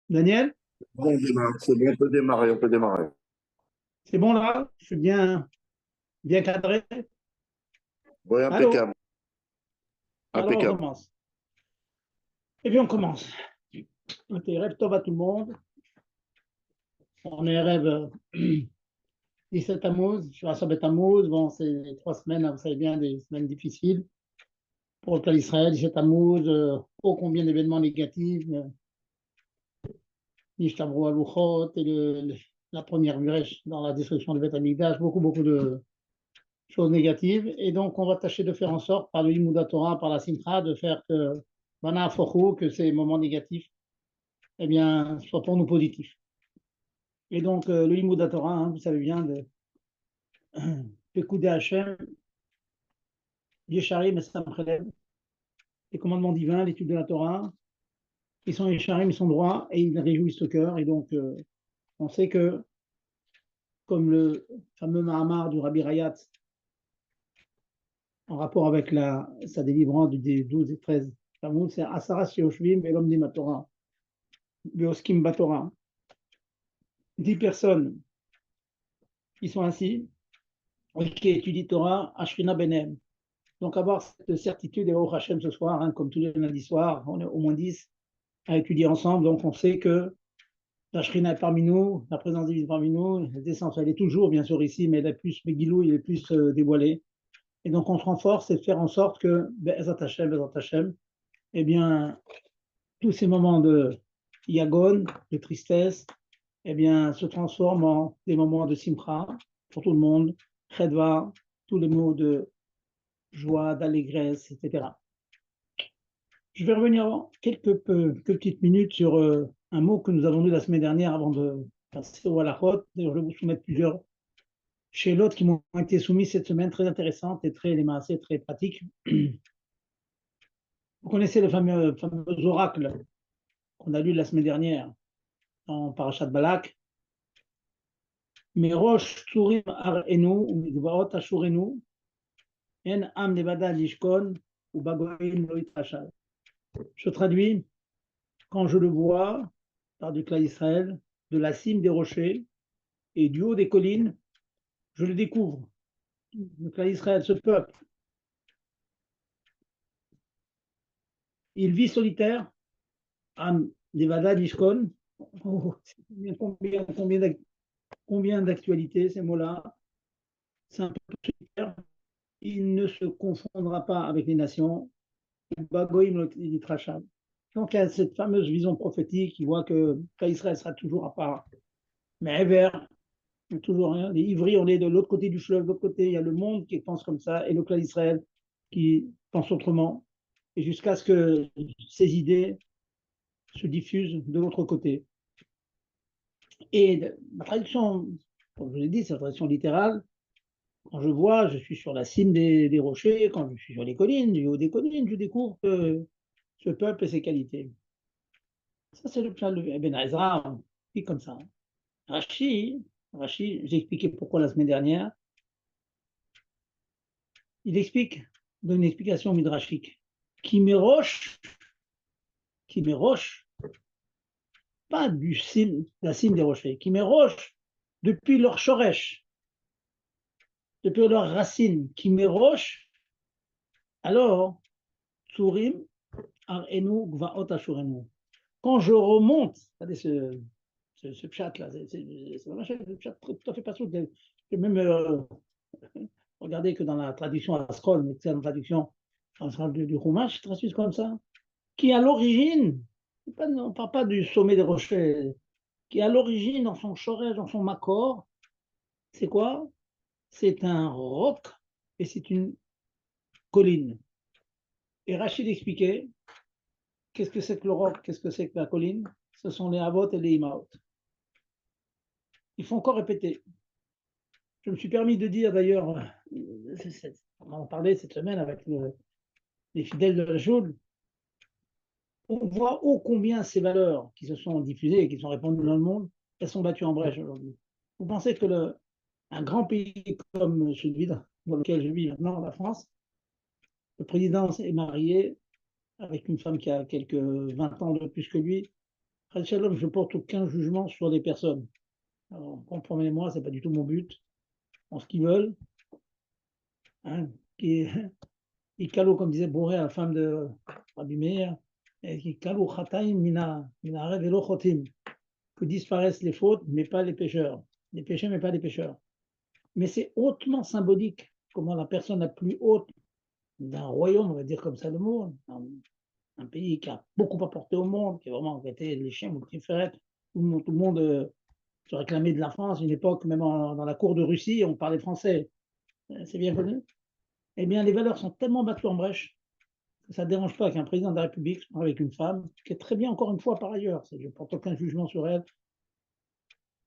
Daniel, Bon, on démarre, c'est bon, on peut démarrer, on peut démarrer. c'est bon là? Je suis bien cadré. Oui, Allô? impeccable, Alors on impeccable. commence. Eh bien, on commence. Ok, rêve top à tout le monde. On est rêve 17 Tammuz, je suis à Sabet Tammuz. Bon, c'est les 3 semaines, hein, vous savez bien, des semaines difficiles pour le cas d'Israël. 17 Tammuz, ô combien d'événements négatifs, Nishtabro Aluchot et la première brèche dans la destruction du Beth Amikdash, beaucoup de choses négatives. Et donc, on va tâcher de faire en sorte, par le Limouda Torah, par la Simcha, de faire que, Bana Fochou, que ces moments négatifs, eh bien, soient pour nous positifs. Et donc, le Limouda Torah, hein, vous savez bien, de Pekudei Hashem, Yesharim et Samchelem, les commandements divins, l'étude de la Torah, ils sont Yesharim, ils sont droits et ils réjouissent le cœur. Et donc, on sait que, comme le fameux Mahamar du Rabbi Rayat, en rapport avec sa délivrance des 12 et 13 Tammuz, c'est Asara Sheoshvim et l'homme dit Torah. Beoskim Batora, 10 personnes qui sont ainsi, et qui étudient Torah, Ashrina Benem. Donc avoir cette certitude, et au Hachem ce soir, hein, comme tous les lundis soirs, on est au moins 10 à étudier ensemble, donc on sait que la Shrina est parmi nous, la présence divine est parmi nous, l'essence, elle est toujours bien sûr ici, mais elle est plus Megilou, il est plus dévoilé. Et donc on se renforce et de faire en sorte que, Bezat Hashem, eh bien, tous ces moments de yagon, de tristesse, eh bien, se transforment en des moments de simcha pour tout le monde, chedva, tous les mots de joie, d'allégresse, etc. Je vais revenir quelques petites minutes sur un mot que nous avons lu la semaine dernière avant de passer au halachot. D'ailleurs, je vais vous soumettre plusieurs chez l'autre qui m'ont été soumis cette semaine, très intéressantes et très, les maasés, très pratiques. Vous connaissez le fameux oracle qu'on a lu la semaine dernière en Parashat Balak. מראש צורים אראנו ומגבעות אשורנו, אין עם לבדד ישכון ובגויים לא יתחשב. Je traduis, quand je le vois, par du clan d'Israël, de la cime des rochers et du haut des collines, je le découvre. Le clan d'Israël, ce peuple, il vit solitaire, Am Levadad Yishkon. Oh, combien d'actualités ces mots-là, c'est un peu solitaire. Il ne se confondra pas avec les nations. Bagoïm Litracham. Donc, il y a cette fameuse vision prophétique qui voit que Israël sera toujours à part. Mais vers, toujours rien. Les Ivris, on est de l'autre côté du fleuve, de l'autre côté, il y a le monde qui pense comme ça, et le clan d'Israël qui pense autrement, et jusqu'à ce que ces idées se diffusent de l'autre côté. Et ma traduction, comme je l'ai dit, c'est la traduction littérale. Quand je vois, je suis sur la cime des rochers, quand je suis sur les collines, du haut des collines, je découvre ce peuple et ses qualités. Ça, c'est le plan de Ben Ezra, dit comme ça. Rashi, j'ai expliqué pourquoi la semaine dernière. Il explique, donne une explication midrashique. Qui m'éroche, qui m'éroche, pas du cime, la cime des rochers, qui m'éroche depuis leur shoresh, depuis leurs racines, qui m'éroche, alors, Tsurim, Arenu, Gvaot Ashurenu. Quand je remonte, regardez ce chat-là, c'est un chat tout à fait pas sûr. Même regardez que dans la traduction à scroll, mais c'est une traduction du Chumash, traduit comme ça, qui à l'origine, on ne parle pas du sommet des rochers, qui à l'origine, dans son chorège, dans son makor, c'est quoi? C'est un roc et c'est une colline. Et Rachid expliquait, qu'est-ce que c'est que le roc, qu'est-ce que c'est que la colline? Ce sont les Avot et les Imaot. Il faut encore répéter. Je me suis permis de dire d'ailleurs, on en parlait cette semaine avec les fidèles de la Joule, on voit ô combien ces valeurs qui se sont diffusées et qui sont répandues dans le monde, elles sont battues en brèche aujourd'hui. Vous pensez que un grand pays comme celui dans lequel je vis maintenant, la France, le président est marié avec une femme qui a quelques 20 ans de plus que lui, Shalom, je porte aucun jugement sur des personnes. Alors, comprenez-moi, c'est pas du tout mon but. En ce qu'ils veulent, hein, qui est calo, comme disait Boré à la femme de Rabbi Meir, et qui calo chataim mina harev velo chotim, que disparaissent les fautes, mais pas les pécheurs. Les péchés, mais pas les pécheurs. Mais c'est hautement symbolique, comment la personne la plus haute d'un royaume, on va dire comme ça le mot, un pays qui a beaucoup apporté au monde, qui a vraiment été les chiens ou les frères, tout le monde se réclamait de la France, une époque, même dans la cour de Russie, on parlait français, c'est bien connu. Eh bien, les valeurs sont tellement battues en brèche que ça ne dérange pas qu'un président de la République se parle avec une femme, qui est très bien, encore une fois, par ailleurs. Je ne porte aucun jugement sur elle.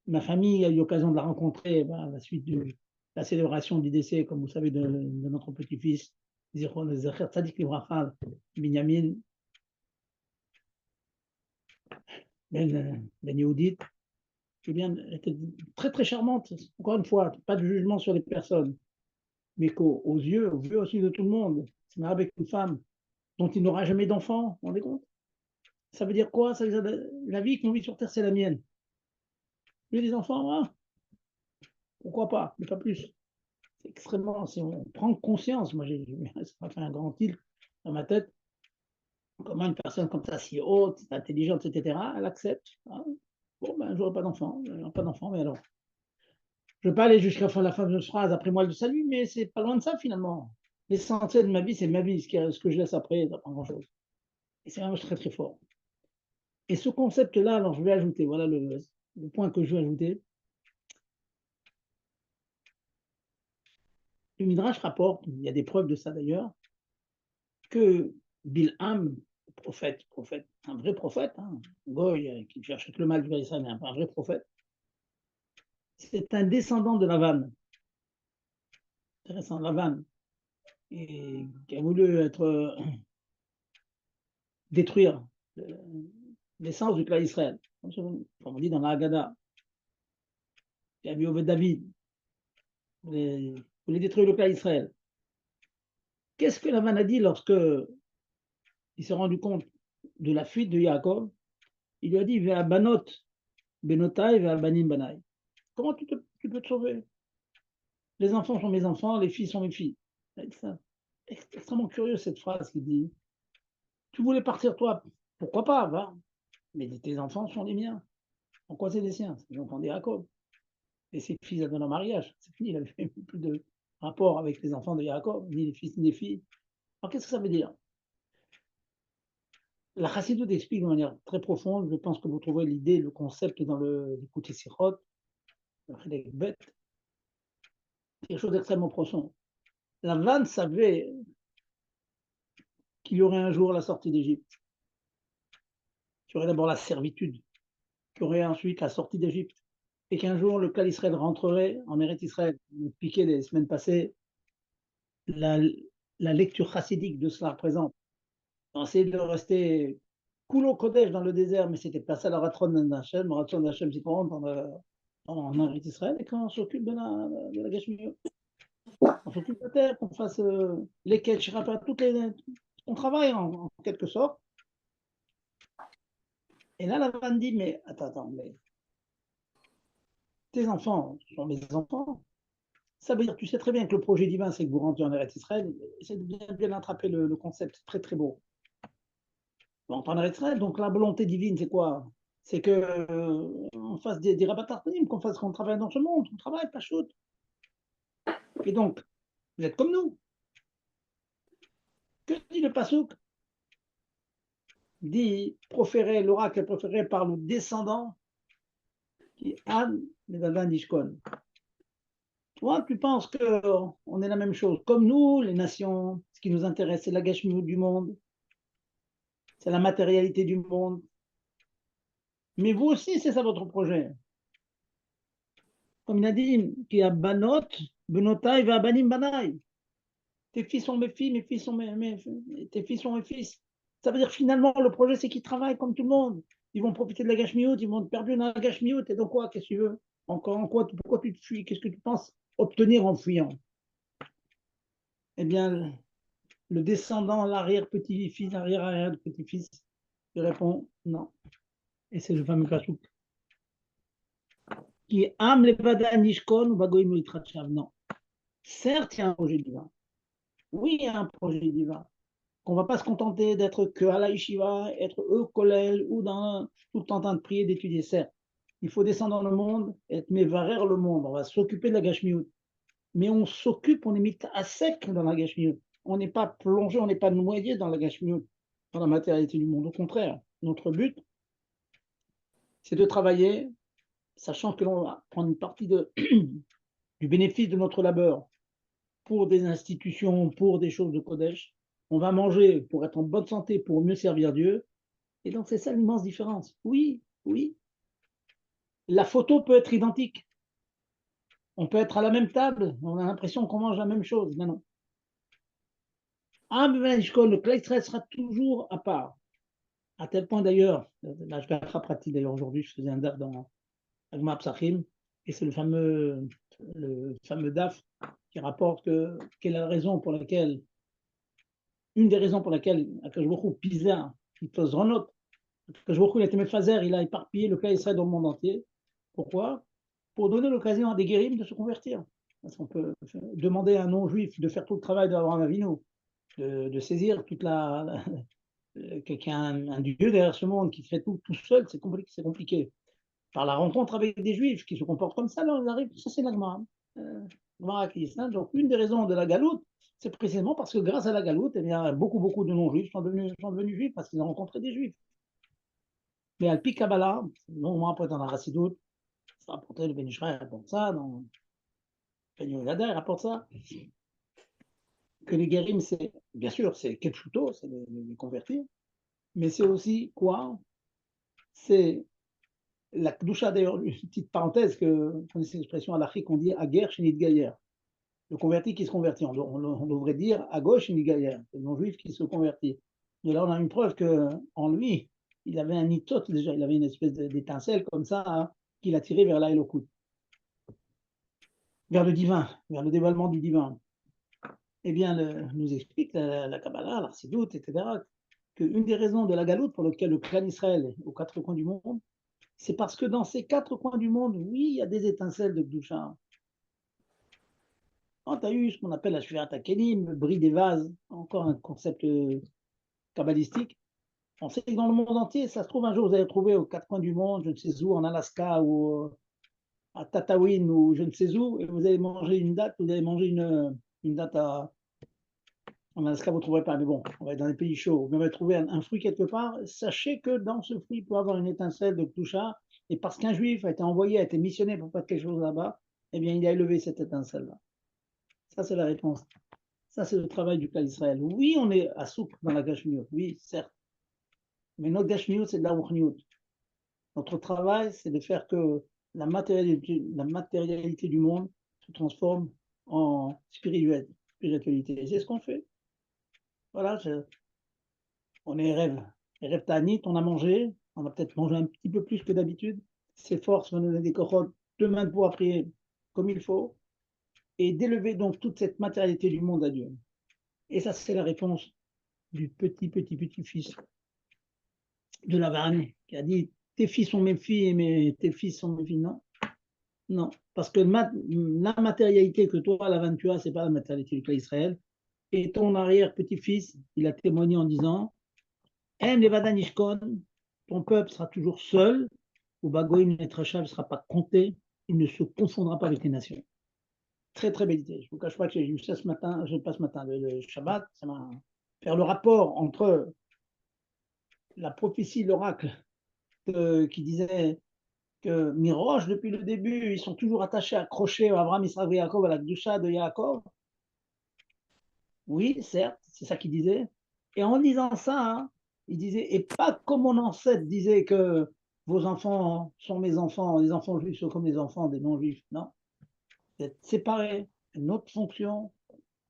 Ma famille a eu l'occasion de la rencontrer à la suite de la célébration du décès, comme vous savez, de notre petit-fils, Zecher Tzadik Libracha, Binyamin Ben Yehudit. Eh bien, elle était très très charmante. Encore une fois, pas de jugement sur les personnes, mais aux yeux aussi de tout le monde, c'est avec une femme dont il n'aura jamais d'enfant, vous vous rendez compte? Ça veut dire quoi? Ça veut dire la vie qu'on vit sur Terre, c'est la mienne. J'ai des enfants, hein, pourquoi pas, mais pas plus. C'est extrêmement, si on prend conscience, moi ça m'a fait un grand tilt dans ma tête, comment une personne comme ça, si haute, intelligente, etc., elle accepte. Hein. Bon, ben, j'aurai pas d'enfant, mais alors. Je ne veux pas aller jusqu'à la fin de cette phrase, après moi le salut, mais c'est pas loin de ça finalement. L'essentiel de ma vie, c'est ma vie. Ce que je laisse après, ça pas grand-chose. Et c'est vraiment très très fort. Et ce concept-là, alors je vais ajouter, voilà le point que je vais ajouter. Le Midrash rapporte, il y a des preuves de ça d'ailleurs, que Bilham, prophète, un vrai prophète, hein, Goy, qui cherche le mal du Israël, mais un vrai prophète, c'est un descendant de Lavan. Intéressant, Lavan, et qui a voulu détruire l'essence du clan Israël. Comme on dit dans la Haggadah, il y a vu David, voulait détruire le clan Israël. Qu'est-ce que Lavan a dit lorsque il s'est rendu compte de la fuite de Yaakov? Il lui a dit Banot, Benotai, Banim Banai. Comment tu peux te sauver? Les enfants sont mes enfants, les filles sont mes filles. C'est extrêmement curieux cette phrase qui dit tu voulais partir toi, pourquoi pas, va, mais tes enfants sont les miens. En quoi c'est les siens? C'est les enfants de Yaakov. Et ses fils donnent en mariage. C'est fini, il n'avait plus de rapport avec les enfants de Yaakov, ni les fils ni les filles. Alors qu'est-ce que ça veut dire? La Chassidoute explique de manière très profonde, je pense que vous trouverez l'idée, le concept dans l'Écoute Sichot, le Chédek Bet, quelque chose d'extrêmement profond. La vanne savait qu'il y aurait un jour la sortie d'Égypte, qu'il y aurait d'abord la servitude, qu'il y aurait ensuite la sortie d'Égypte, et qu'un jour le clan Israël rentrerait en Eretz Israël. On expliquait les semaines passées la, la lecture chassidique de cela représente. On essayait de rester Kulo Kodesh dans le désert, mais c'était pas ça la Ratron d'Hachem. Le Ratron d'Hachem, c'est qu'on rentre en Eretz Israël et qu'on s'occupe de la Gashmiut. On s'occupe de la terre, qu'on fasse les quêtes, on travaille en quelque sorte. Et là, la femme dit, mais attends, mais tes enfants sont mes enfants. Ça veut dire, tu sais très bien que le projet divin, c'est que vous rentrez en Eretz Israël. Essaye de bien attraper le concept, c'est très très beau. On en Eretz Israël, donc la volonté divine, c'est quoi? C'est que on fasse des rabatartim, qu'on travaille dans ce monde, on travaille, pas shoot. Et donc, vous êtes comme nous. Que dit le Passouk? Dit, proféré, l'oracle est proféré par le descendant qui Anne Nevavan Ishkon. Toi, tu penses qu'on est la même chose. Comme nous, les nations, ce qui nous intéresse, c'est la gashmiut du monde, c'est la matérialité du monde. Mais vous aussi, c'est ça votre projet. Comme il a dit, qui a banot, benotai, va banim banai. Tes fils sont mes filles, mes fils sont tes fils sont mes fils. Ça veut dire finalement, le projet, c'est qu'ils travaillent comme tout le monde. Ils vont profiter de la gashmiut, ils vont te perdre dans la gashmiut. Et donc quoi, qu'est-ce que tu veux? Encore en quoi, pourquoi tu te fuis? Qu'est-ce que tu penses obtenir en fuyant? Eh bien, le descendant, l'arrière-petit-fils, l'arrière-arrière-petit-fils, il répond non. Et c'est le fameux pasuk qui est Am levada nishkon ou bagoim litrachav. Non. Certes, il y a un projet divin. Oui, il y a un projet divin. Qu'on ne va pas se contenter d'être que à la yeshiva, être eux collège ou dans tout le temps en train de prier, d'étudier. Certes, il faut descendre dans le monde, être mévarer le monde. On va s'occuper de la gashmiout. Mais on s'occupe, on est mis à sec dans la gashmiout. On n'est pas plongé, on n'est pas noyé dans la gashmiout, dans la matérialité du monde. Au contraire, notre but, c'est de travailler, sachant que l'on va prendre une partie du bénéfice de notre labeur pour des institutions, pour des choses de Kodesh. On va manger pour être en bonne santé, pour mieux servir Dieu. Et donc, c'est ça l'immense différence. Oui, oui. La photo peut être identique. On peut être à la même table, on a l'impression qu'on mange la même chose. Mais non. Le Kleistret sera toujours à part. À tel point d'ailleurs, là je vais être pratique d'ailleurs aujourd'hui, je faisais un DAF dans Agma Psachim, et c'est le fameux DAF qui rapporte quelle est la raison pour laquelle, une des raisons pour laquelle Akash Baruch Pisa, il pose Renot, Akash Baruch il a été Mephazer, il a éparpillé le Kleistret dans le monde entier. Pourquoi? Pour donner l'occasion à des guérims de se convertir. Parce qu'on peut demander à un non-juif de faire tout le travail d'Abraham Avinu, de saisir toute quelqu'un, un dieu derrière ce monde qui fait tout seul, c'est compliqué. Par la rencontre avec des juifs qui se comportent comme ça, là, on arrive, ça c'est l'Agmara. Donc une des raisons de la galoute, c'est précisément parce que grâce à la galoute, eh bien, beaucoup de non-juifs sont devenus juifs parce qu'ils ont rencontré des juifs. Mais Alpi Kabbalah, non, moi après dans la Rassidoute, ça rapportait le Ben Ishraï rapporte ça, dans Ben Yehoyada, il rapporte ça, que les guérim, c'est, bien sûr, c'est Kepchuto, c'est les convertir, mais c'est aussi quoi? C'est la Kdusha, d'ailleurs, une petite parenthèse, que vous connaissez l'expression à l'Afrique, on dit à guerre chez Nidgaïer. Le converti qui se convertit, on devrait dire à gauche chez Nidgaïer, le non-juif qui se convertit. Et là, on a une preuve qu'en lui, il avait un nitot déjà, il avait une espèce d'étincelle comme ça, hein, qui l'a tiré vers l'Aélokut, vers le divin, vers le dévoilement du divin. Eh bien, nous explique la Kabbalah, la Sidoute, etc., qu'une des raisons de la galoute pour laquelle le clan Israël est aux quatre coins du monde, c'est parce que dans ces quatre coins du monde, oui, il y a des étincelles de Gdusha. Quand tu as eu ce qu'on appelle la Shvirat HaKelim, le bris des vases, encore un concept kabbalistique, on sait que dans le monde entier, ça se trouve un jour, vous allez trouver aux quatre coins du monde, je ne sais où, en Alaska ou à Tatooine ou je ne sais où, et vous allez manger une date, vous allez manger une date en Alaska, vous ne trouverez pas, mais bon, on va être dans les pays chauds, mais on va trouver un fruit quelque part. Sachez que dans ce fruit, il peut y avoir une étincelle de Kdusha, et parce qu'un juif a été envoyé, a été missionné pour faire quelque chose là-bas, eh bien, il a élevé cette étincelle-là. Ça, c'est la réponse. Ça, c'est le travail du clan d'Israël. Oui, on est à souk dans la Gashmiut, oui, certes. Mais notre Gashmiut, c'est de la Ruchniut. Notre travail, c'est de faire que la matérialité du monde se transforme en spiritualité. C'est ce qu'on fait. Voilà, on est rêve. Rêve Tanit, on a mangé, on a peut-être mangé un petit peu plus que d'habitude. Ces forces vont nous donner des corottes demain de pouvoir prier comme il faut et d'élever donc toute cette matérialité du monde à Dieu. Et ça, c'est la réponse du petit-fils de la Varane qui a dit tes filles sont mes filles, mais tes fils sont mes filles. Non, non, parce que la matérialité que toi, la Varane, tu as, c'est pas la matérialité du clan Israël. Et ton arrière-petit-fils, il a témoigné en disant Em Levada Nishkon, ton peuple sera toujours seul, ou Bagoïm Netrachal ne sera pas compté, il ne se confondra pas avec les nations. Très très belle idée. Je ne vous cache pas que j'ai eu ça ce matin, je pas ce matin, le Shabbat, ça m'a faire le rapport entre la prophétie, l'oracle qui disait que Miroche, depuis le début, ils sont toujours attachés, accrochés à Abraham, Israël et Yaakov, à la Gdusha de Yaakov. Oui, certes, c'est ça qu'il disait. Et en disant ça, hein, il disait, et pas comme mon ancêtre disait que vos enfants sont mes enfants, les enfants juifs sont comme les enfants des non-juifs. Non, c'est séparé, une autre fonction.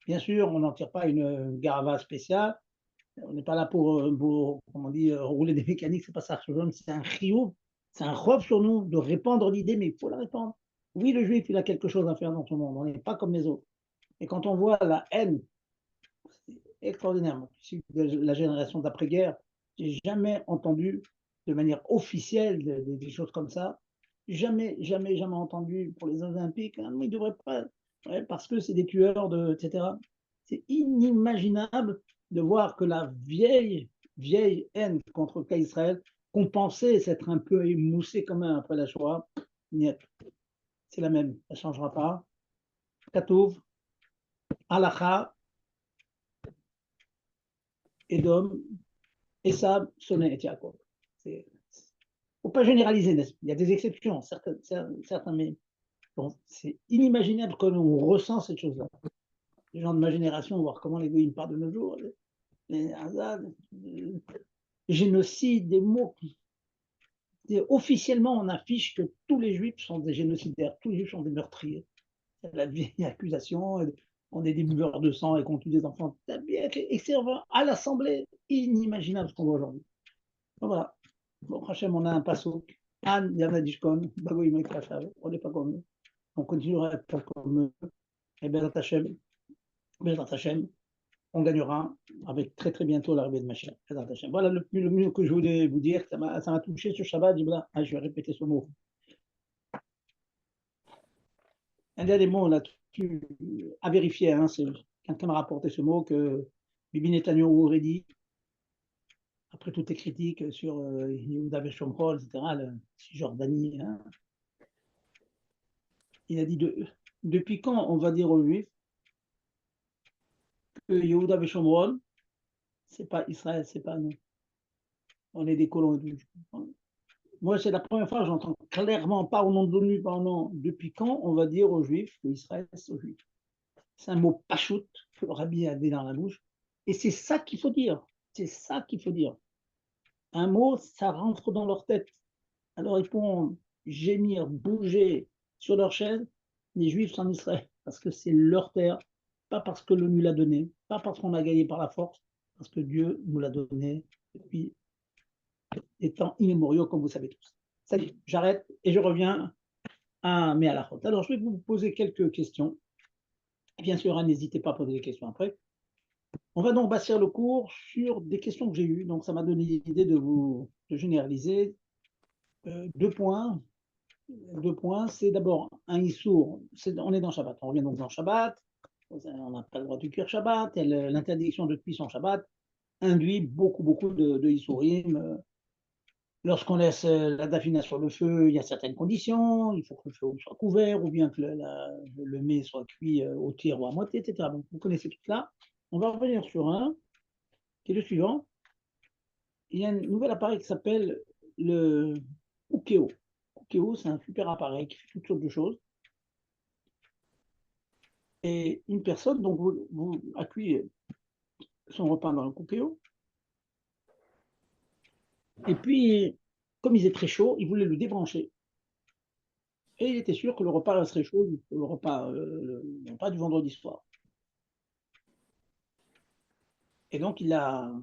Bien sûr, on n'en tire pas une garava spéciale. On n'est pas là pour comment on dit, rouler des mécaniques, c'est pas ça. C'est un chiour, c'est un robe sur nous de répandre l'idée, mais il faut la répandre. Oui, le juif, il a quelque chose à faire dans ce monde. On n'est pas comme les autres. Et quand on voit la haine, c'est extraordinaire. Moi, je suis de la génération d'après-guerre, j'ai jamais entendu de manière officielle des choses comme ça. Jamais, jamais, jamais entendu pour les Olympiques, hein, ils ne devraient pas, ouais, parce que c'est des tueurs, etc. C'est inimaginable de voir que la vieille, vieille haine contre Israël, qu'on pensait s'être un peu émoussée quand même après la Shoah, niet, c'est la même, ça ne changera pas. Katouv, Halakha, Edom, Esav, Soné et Yaakov. Il ne faut pas généraliser, il y a des exceptions, certains mais bon, c'est inimaginable que l'on ressent cette chose-là. Les gens de ma génération, voir comment les goïms parlent de nos jours, les Hazad, génocide, des mots. Officiellement, on affiche que tous les juifs sont des génocidaires, tous les juifs sont des meurtriers. C'est la vieille accusation, on est des buveurs de sang et qu'on tue des enfants. Et c'est à l'Assemblée, inimaginable ce qu'on voit aujourd'hui. Voilà. Bon, Hachem, on a un passouk. Anne, Yanadishkon, Bagoïm et Klachav, on n'est pas comme eux. On continuera à être pas comme eux. Et Bezat Hachem, on gagnera avec très très bientôt l'arrivée de Mashiach. Voilà le mieux que je voulais vous dire. Ça m'a touché ce Shabbat. Je vais répéter ce mot. Un dernier mot là-dessus, à vérifier. Hein, quelqu'un m'a rapporté ce mot que Bibi Netanyahu aurait dit, après toutes les critiques sur Yehuda Shomrol, etc., la Cisjordanie. Hein, il a dit depuis quand on va dire aux Juifs que Yehuda Shomrol, c'est pas Israël, c'est pas nous. On est des colons. Moi, c'est la première fois que j'entends clairement, pas au nom de l'ONU, pas au nom. Depuis quand on va dire aux Juifs qu'Israël, c'est aux Juifs? C'est un mot pachout que le rabbi avait dans la bouche. Et c'est ça qu'il faut dire. C'est ça qu'il faut dire. Un mot, ça rentre dans leur tête. Alors ils pourront gémir, bouger sur leur chaise. Les Juifs sont en Israël parce que c'est leur terre, pas parce que l'ONU l'a donné, pas parce qu'on a gagné par la force, parce que Dieu nous l'a donné depuis des temps immémoriaux, comme vous savez tous. Ça y est, j'arrête et je reviens à mes halachot. Alors, je vais vous poser quelques questions. Bien sûr, hein, n'hésitez pas à poser des questions après. On va donc bâtir le cours sur des questions que j'ai eues. Donc, ça m'a donné l'idée de généraliser. Deux points. Deux points. C'est d'abord un issour. On est dans Shabbat. On revient donc dans Shabbat. On n'a pas le droit de cuire Shabbat. L'interdiction de cuisson Shabbat induit beaucoup, beaucoup de issourim. Lorsqu'on laisse la dafina sur le feu, il y a certaines conditions. Il faut que le feu soit couvert ou bien que le mets soit cuit au tiers ou à moitié, etc. Donc, vous connaissez tout cela. On va revenir sur un, qui est le suivant. Il y a un nouvel appareil qui s'appelle le Ukeo. Ukeo, c'est un super appareil qui fait toutes sortes de choses. Et une personne, donc vous accueillez son repas dans le Ukeo. Et puis, comme il est très chaud, il voulait le débrancher. Et il était sûr que le repas serait chaud, le repas du vendredi soir. Et donc, il a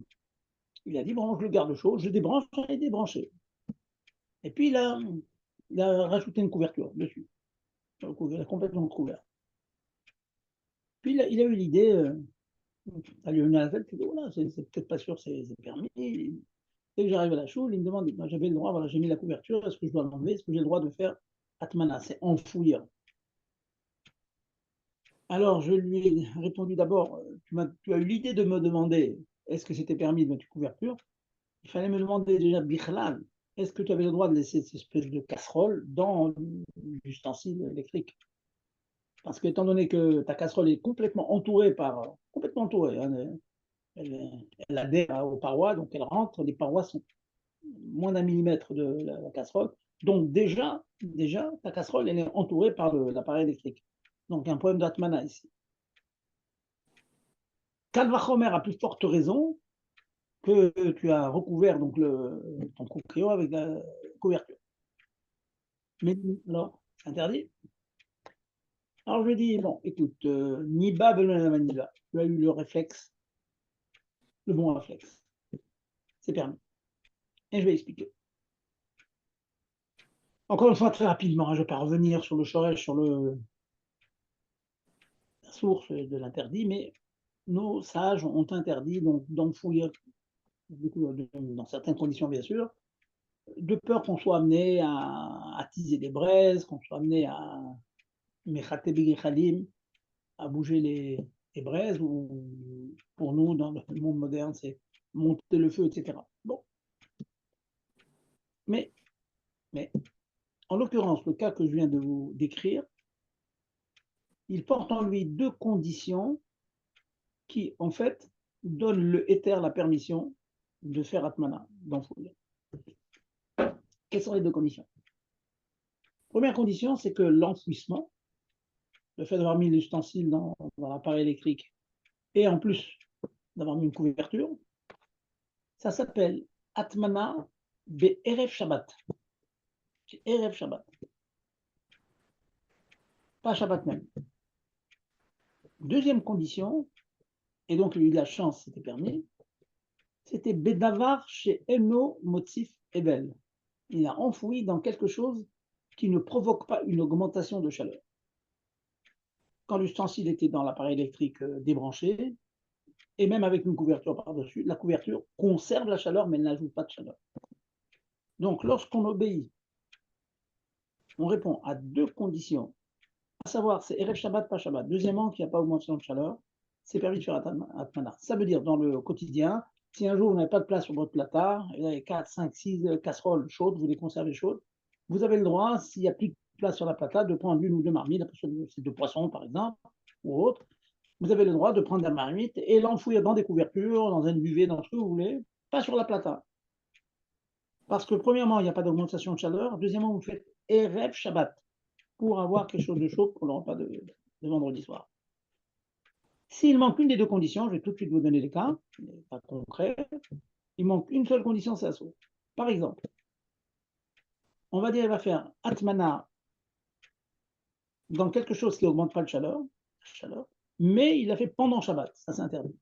dit, bon, je le garde chaud, je débranche, et débranché. Et puis, il a rajouté une couverture dessus. Il a complètement couvert. Puis, il a eu l'idée, ça lui est venu à la tête, il dit, voilà, c'est peut-être pas sûr, c'est permis. Dès que j'arrive à la choule, il me demande, moi, j'avais le droit, voilà, j'ai mis la couverture, est-ce que je dois l'enlever, est-ce que j'ai le droit de faire atmana, c'est enfouir. Alors, je lui ai répondu d'abord, tu as eu l'idée de me demander, est-ce que c'était permis de mettre une couverture? Il fallait me demander déjà, Bichlal, est-ce que tu avais le droit de laisser cette espèce de casserole dans l'ustensile électrique? Parce que, étant donné que ta casserole est complètement entourée hein, elle adhère aux parois, donc elle rentre, les parois sont moins d'un millimètre de la casserole. Donc déjà, ta casserole, elle est entourée par l'appareil électrique. Donc il y a un problème d'atmana ici. Kalvachomer a plus forte raison que tu as recouvert donc ton cocrio avec la couverture. Mais alors, c'est interdit. Alors je lui dis, bon, écoute, ni bab la manila, tu as eu le réflexe, le bon réflexe. C'est permis. Et je vais expliquer. Encore une fois, très rapidement, hein, je ne vais pas revenir sur le shoresh, sur la source de l'interdit, mais nos sages ont interdit donc d'enfouir, dans certaines conditions bien sûr, de peur qu'on soit amené à attiser des braises, qu'on soit amené à mechaté begechalim, à bouger les braises, ou pour nous, dans le monde moderne, c'est monter le feu, etc. Bon, mais, en l'occurrence, le cas que je viens de vous décrire, il porte en lui deux conditions qui, en fait, donnent le éther, la permission de faire Atmana, d'enfouir. Quelles sont les deux conditions? Première condition, c'est que l'enfouissement, le fait d'avoir mis l'ustensile dans l'appareil électrique, et en plus d'avoir mis une couverture, ça s'appelle Atmana Be'erev Shabbat. C'est Erev Shabbat. Pas Shabbat même. Deuxième condition, et donc il a eu de la chance, c'était permis, c'était Bedavar chez Eno Motzif Ebel. Il a enfoui dans quelque chose qui ne provoque pas une augmentation de chaleur. Quand l'ustensile était dans l'appareil électrique débranché, et même avec une couverture par-dessus, la couverture conserve la chaleur, mais elle n'ajoute pas de chaleur. Donc, lorsqu'on obéit, on répond à deux conditions, à savoir, c'est Erev Shabbat, pas Shabbat. Deuxièmement, qu'il n'y a pas augmentation de chaleur, c'est permis de faire Atmana. Ça veut dire, dans le quotidien, si un jour vous n'avez pas de place sur votre plata, et vous avez 4, 5, 6 casseroles chaudes, vous les conservez chaudes, vous avez le droit, s'il n'y a plus de place sur la plata, de prendre une ou deux marmites, c'est de poisson par exemple, ou autre. Vous avez le droit de prendre la marmite et l'enfouir dans des couvertures, dans un duvet, dans ce que vous voulez, pas sur la plata. Parce que premièrement, il n'y a pas d'augmentation de chaleur. Deuxièmement, vous faites Erev Shabbat pour avoir quelque chose de chaud pour le repas de vendredi soir. S'il manque une des deux conditions, je vais tout de suite vous donner les cas, pas concrets. Il manque une seule condition, c'est assaut. Par exemple, on va dire qu'il va faire Atmana dans quelque chose qui n'augmente pas la chaleur, mais il l'a fait pendant Shabbat, ça c'est interdit.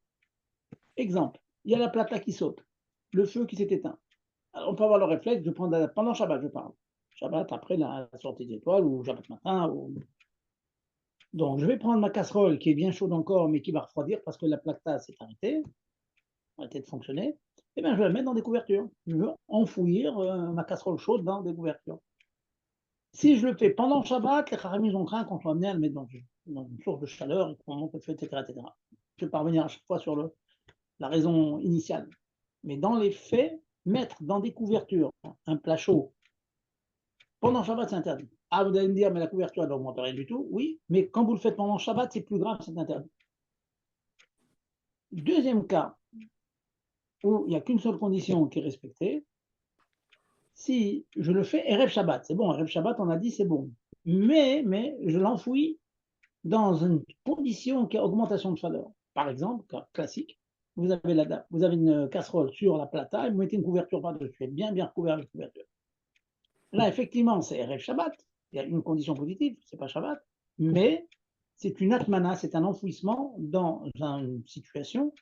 Exemple, il y a la plata qui saute, le feu qui s'est éteint. Alors, on peut avoir le réflexe de prendre, pendant Shabbat, je parle. Shabbat après la sortie des étoiles, ou Shabbat matin. Donc, je vais prendre ma casserole qui est bien chaude encore, mais qui va refroidir parce que la plata s'est arrêtée de fonctionner. Et bien, je vais la mettre dans des couvertures. Je veux enfouir ma casserole chaude dans des couvertures. Si je le fais pendant Shabbat, les Chachamim ont craint qu'on soit amené à le mettre dans une source de chaleur et qu'on monte le feu, etc., etc. Je vais parvenir à chaque fois sur la raison initiale. Mais dans les faits, mettre dans des couvertures un plat chaud pendant Shabbat, c'est interdit. Ah, vous allez me dire, mais la couverture, elle n'augmente rien du tout. Oui, mais quand vous le faites pendant Shabbat, c'est plus grave, c'est interdit. Deuxième cas, où il n'y a qu'une seule condition qui est respectée, si je le fais Erev Shabbat, c'est bon, Erev Shabbat, on a dit, c'est bon. Mais je l'enfouis dans une condition qui a augmentation de chaleur. Par exemple, classique, vous avez une casserole sur la plata et vous mettez une couverture par-dessus, bien recouvert avec couverture. Là, effectivement, c'est Erev Shabbat, il y a une condition positive, c'est pas Shabbat, mais c'est une atmana, c'est un enfouissement dans une situation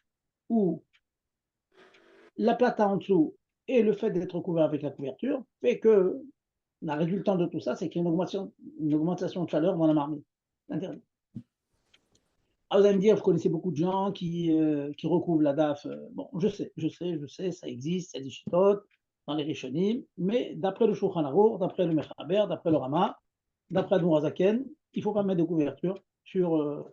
où la plata en dessous et le fait d'être couvert avec la couverture fait que la résultante de tout ça, c'est qu'il y a une augmentation de chaleur dans la marmite. Interdit. Ah, vous allez me dire, vous connaissez beaucoup de gens qui recouvrent la DAF. Bon, je sais, ça existe, c'est des chitotes dans les Rishonim, mais d'après le Shulchan Aruch, d'après le Mechaber, d'après le Rama, d'après le Mourazaken, il ne faut pas mettre de couverture sur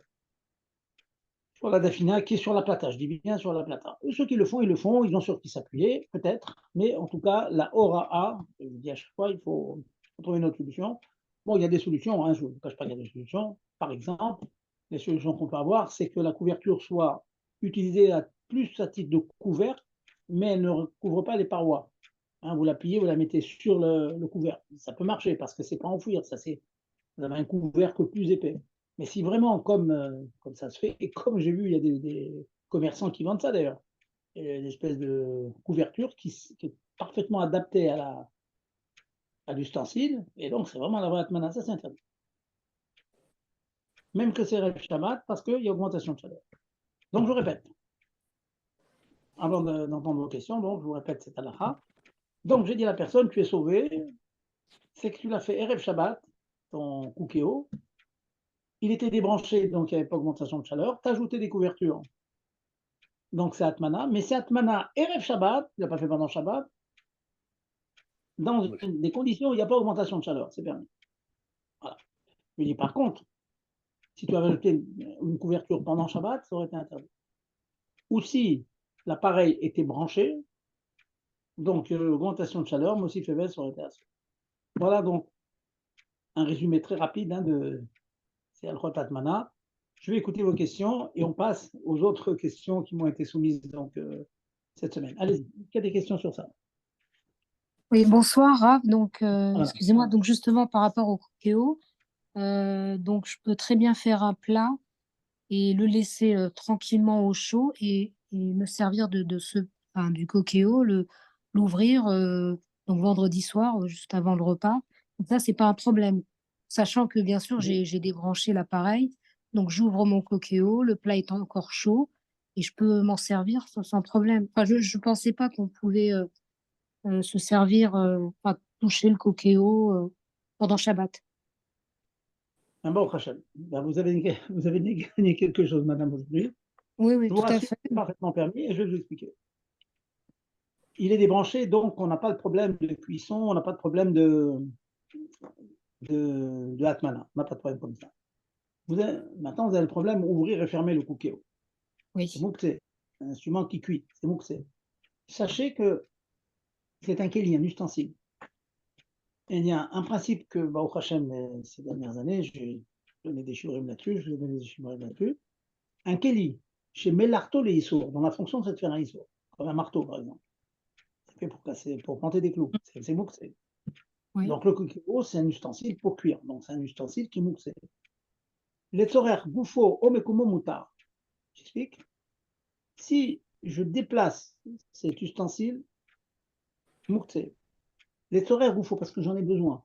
la Dafina qui est sur la plata. Je dis bien sur la plata. Et ceux qui le font, ils ont sur qui s'appuyer, peut-être, mais en tout cas, la Hora'a, je dis à chaque fois, il faut trouver une autre solution. Bon, il y a des solutions, hein, je ne vous cache pas qu'il y a des solutions. Par exemple, les solutions qu'on peut avoir, c'est que la couverture soit utilisée plus à titre de couvercle, mais elle ne recouvre pas les parois. Hein, vous la pliez, vous la mettez sur le couvercle. Ça peut marcher parce que c'est pas enfouir, vous avez un couvercle plus épais. Mais si vraiment, comme ça se fait, et comme j'ai vu, il y a des commerçants qui vendent ça d'ailleurs, une espèce de couverture qui est parfaitement adaptée à l'ustensile, et donc c'est vraiment la vraie atmana, ça c'est interdit. Même que c'est Rev Shabbat, parce qu'il y a augmentation de chaleur. Donc je répète, avant d'entendre vos questions, donc je vous répète cette halakha. Donc j'ai dit à la personne, tu es sauvé, c'est que tu l'as fait Erev Shabbat, ton koukéo, il était débranché, donc il n'y avait pas augmentation de chaleur, tu as ajouté des couvertures, donc c'est Atmana, mais c'est Atmana Erev Shabbat, il n'a pas fait pendant Shabbat, dans des conditions où il n'y a pas augmentation de chaleur, c'est permis. Voilà. Je dis par contre, si tu avais jeté une couverture pendant Shabbat, ça aurait été interdit. Ou si l'appareil était branché, donc l'augmentation de chaleur, Mosif Evel, ça aurait été assez. Voilà donc un résumé très rapide de c'est Al-Khot Atmana. Je vais écouter vos questions et on passe aux autres questions qui m'ont été soumises donc, cette semaine. Allez-y, il y a des questions sur ça. Oui, bonsoir, Rav. Donc, Voilà. excusez-moi. Donc, justement, par rapport au cookéo, donc je peux très bien faire un plat et le laisser tranquillement au chaud et me servir du cookéo, l'ouvrir donc vendredi soir, juste avant le repas. Donc ça, c'est pas un problème. Sachant que bien sûr, j'ai débranché l'appareil, donc j'ouvre mon cookéo, le plat est encore chaud et je peux m'en servir sans problème. Enfin, je pensais pas qu'on pouvait se servir, enfin, toucher le cookéo pendant Shabbat. Un bon Hachem. Ben, vous avez gagné quelque chose, madame, aujourd'hui. Oui, oui, Je vous tout à rassure, fait. c'est parfaitement permis et je vais vous expliquer. Il est débranché, donc on n'a pas de problème de cuisson, on n'a pas de problème de Atmana. On n'a pas de problème comme ça. Maintenant, vous avez le problème ouvrir et fermer le cookéo. C'est Oui, Moukse, un instrument qui cuit, c'est Moukse. Sachez que c'est un kéli, un ustensile. Et il y a un principe que, Baruch Hashem, ces dernières années, j'ai donné des shiurim là-dessus, je vais donner des shiurim là-dessus. Un kéli, chez Melarto les Issour, dont la fonction c'est de faire un Issour, comme un marteau par exemple. C'est fait pour casser, pour planter des clous. C'est Moukse. oui, Donc le cookéo, c'est un ustensile pour cuire. Donc c'est un ustensile qui est Moukse. Les tzorer, goufo, omekumo mutar. J'explique. Si je déplace cet ustensile, Moukse. Les tzorer, goufo, parce que j'en ai besoin.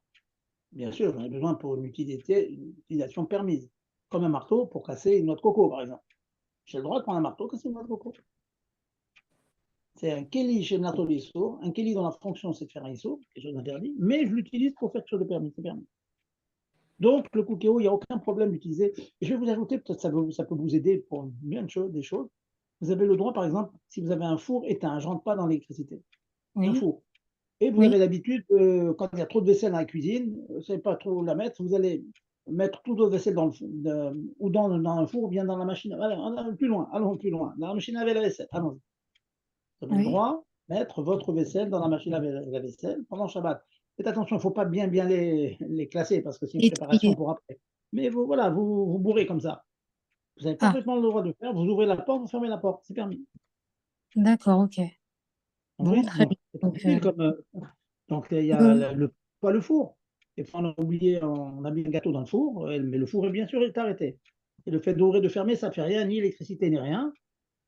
Bien sûr, j'en ai besoin pour une utilisation permise. Comme un marteau pour casser une noix de coco, par exemple. J'ai le droit de prendre un marteau, casser une noix de coco. C'est un keli chez Nato l'ISO, un keli dont la fonction c'est de faire un ISO, quelque chose d'interdit, mais je l'utilise pour faire quelque chose de permis, c'est permis. Donc le cookéo, il n'y a aucun problème d'utiliser. Et je vais vous ajouter, peut-être ça peut vous aider pour bien des choses. Vous avez le droit, par exemple, si vous avez un four éteint, je ne rentre pas dans l'électricité, un oui, four. Et vous oui, avez l'habitude, quand il y a trop de vaisselle dans la cuisine, vous ne savez pas trop où la mettre, vous allez mettre toute votre vaisselle dans le four, ou dans un four, ou bien dans la machine. Allons plus loin, dans la machine à laver la vaisselle, allons-y. Vous avez le oui. droit de mettre votre vaisselle dans la machine à laver la vaisselle pendant Shabbat. Faites attention, il ne faut pas bien les classer parce que c'est une Et préparation trier. pour après. Mais vous, voilà, vous bourrez comme ça. Vous avez Ah, parfaitement le droit de le faire. Vous ouvrez la porte, vous fermez la porte. C'est permis. d'accord, ok. Bon, Compris? très Donc, bien. c'est Donc, tranquille comme. Donc, il y oui, a oui. pas le four. Et puis, on a oublié, on a mis un gâteau dans le four, mais le four, bien sûr, est arrêté. Et le fait d'ouvrir et de fermer, ça ne fait rien, ni électricité, ni rien.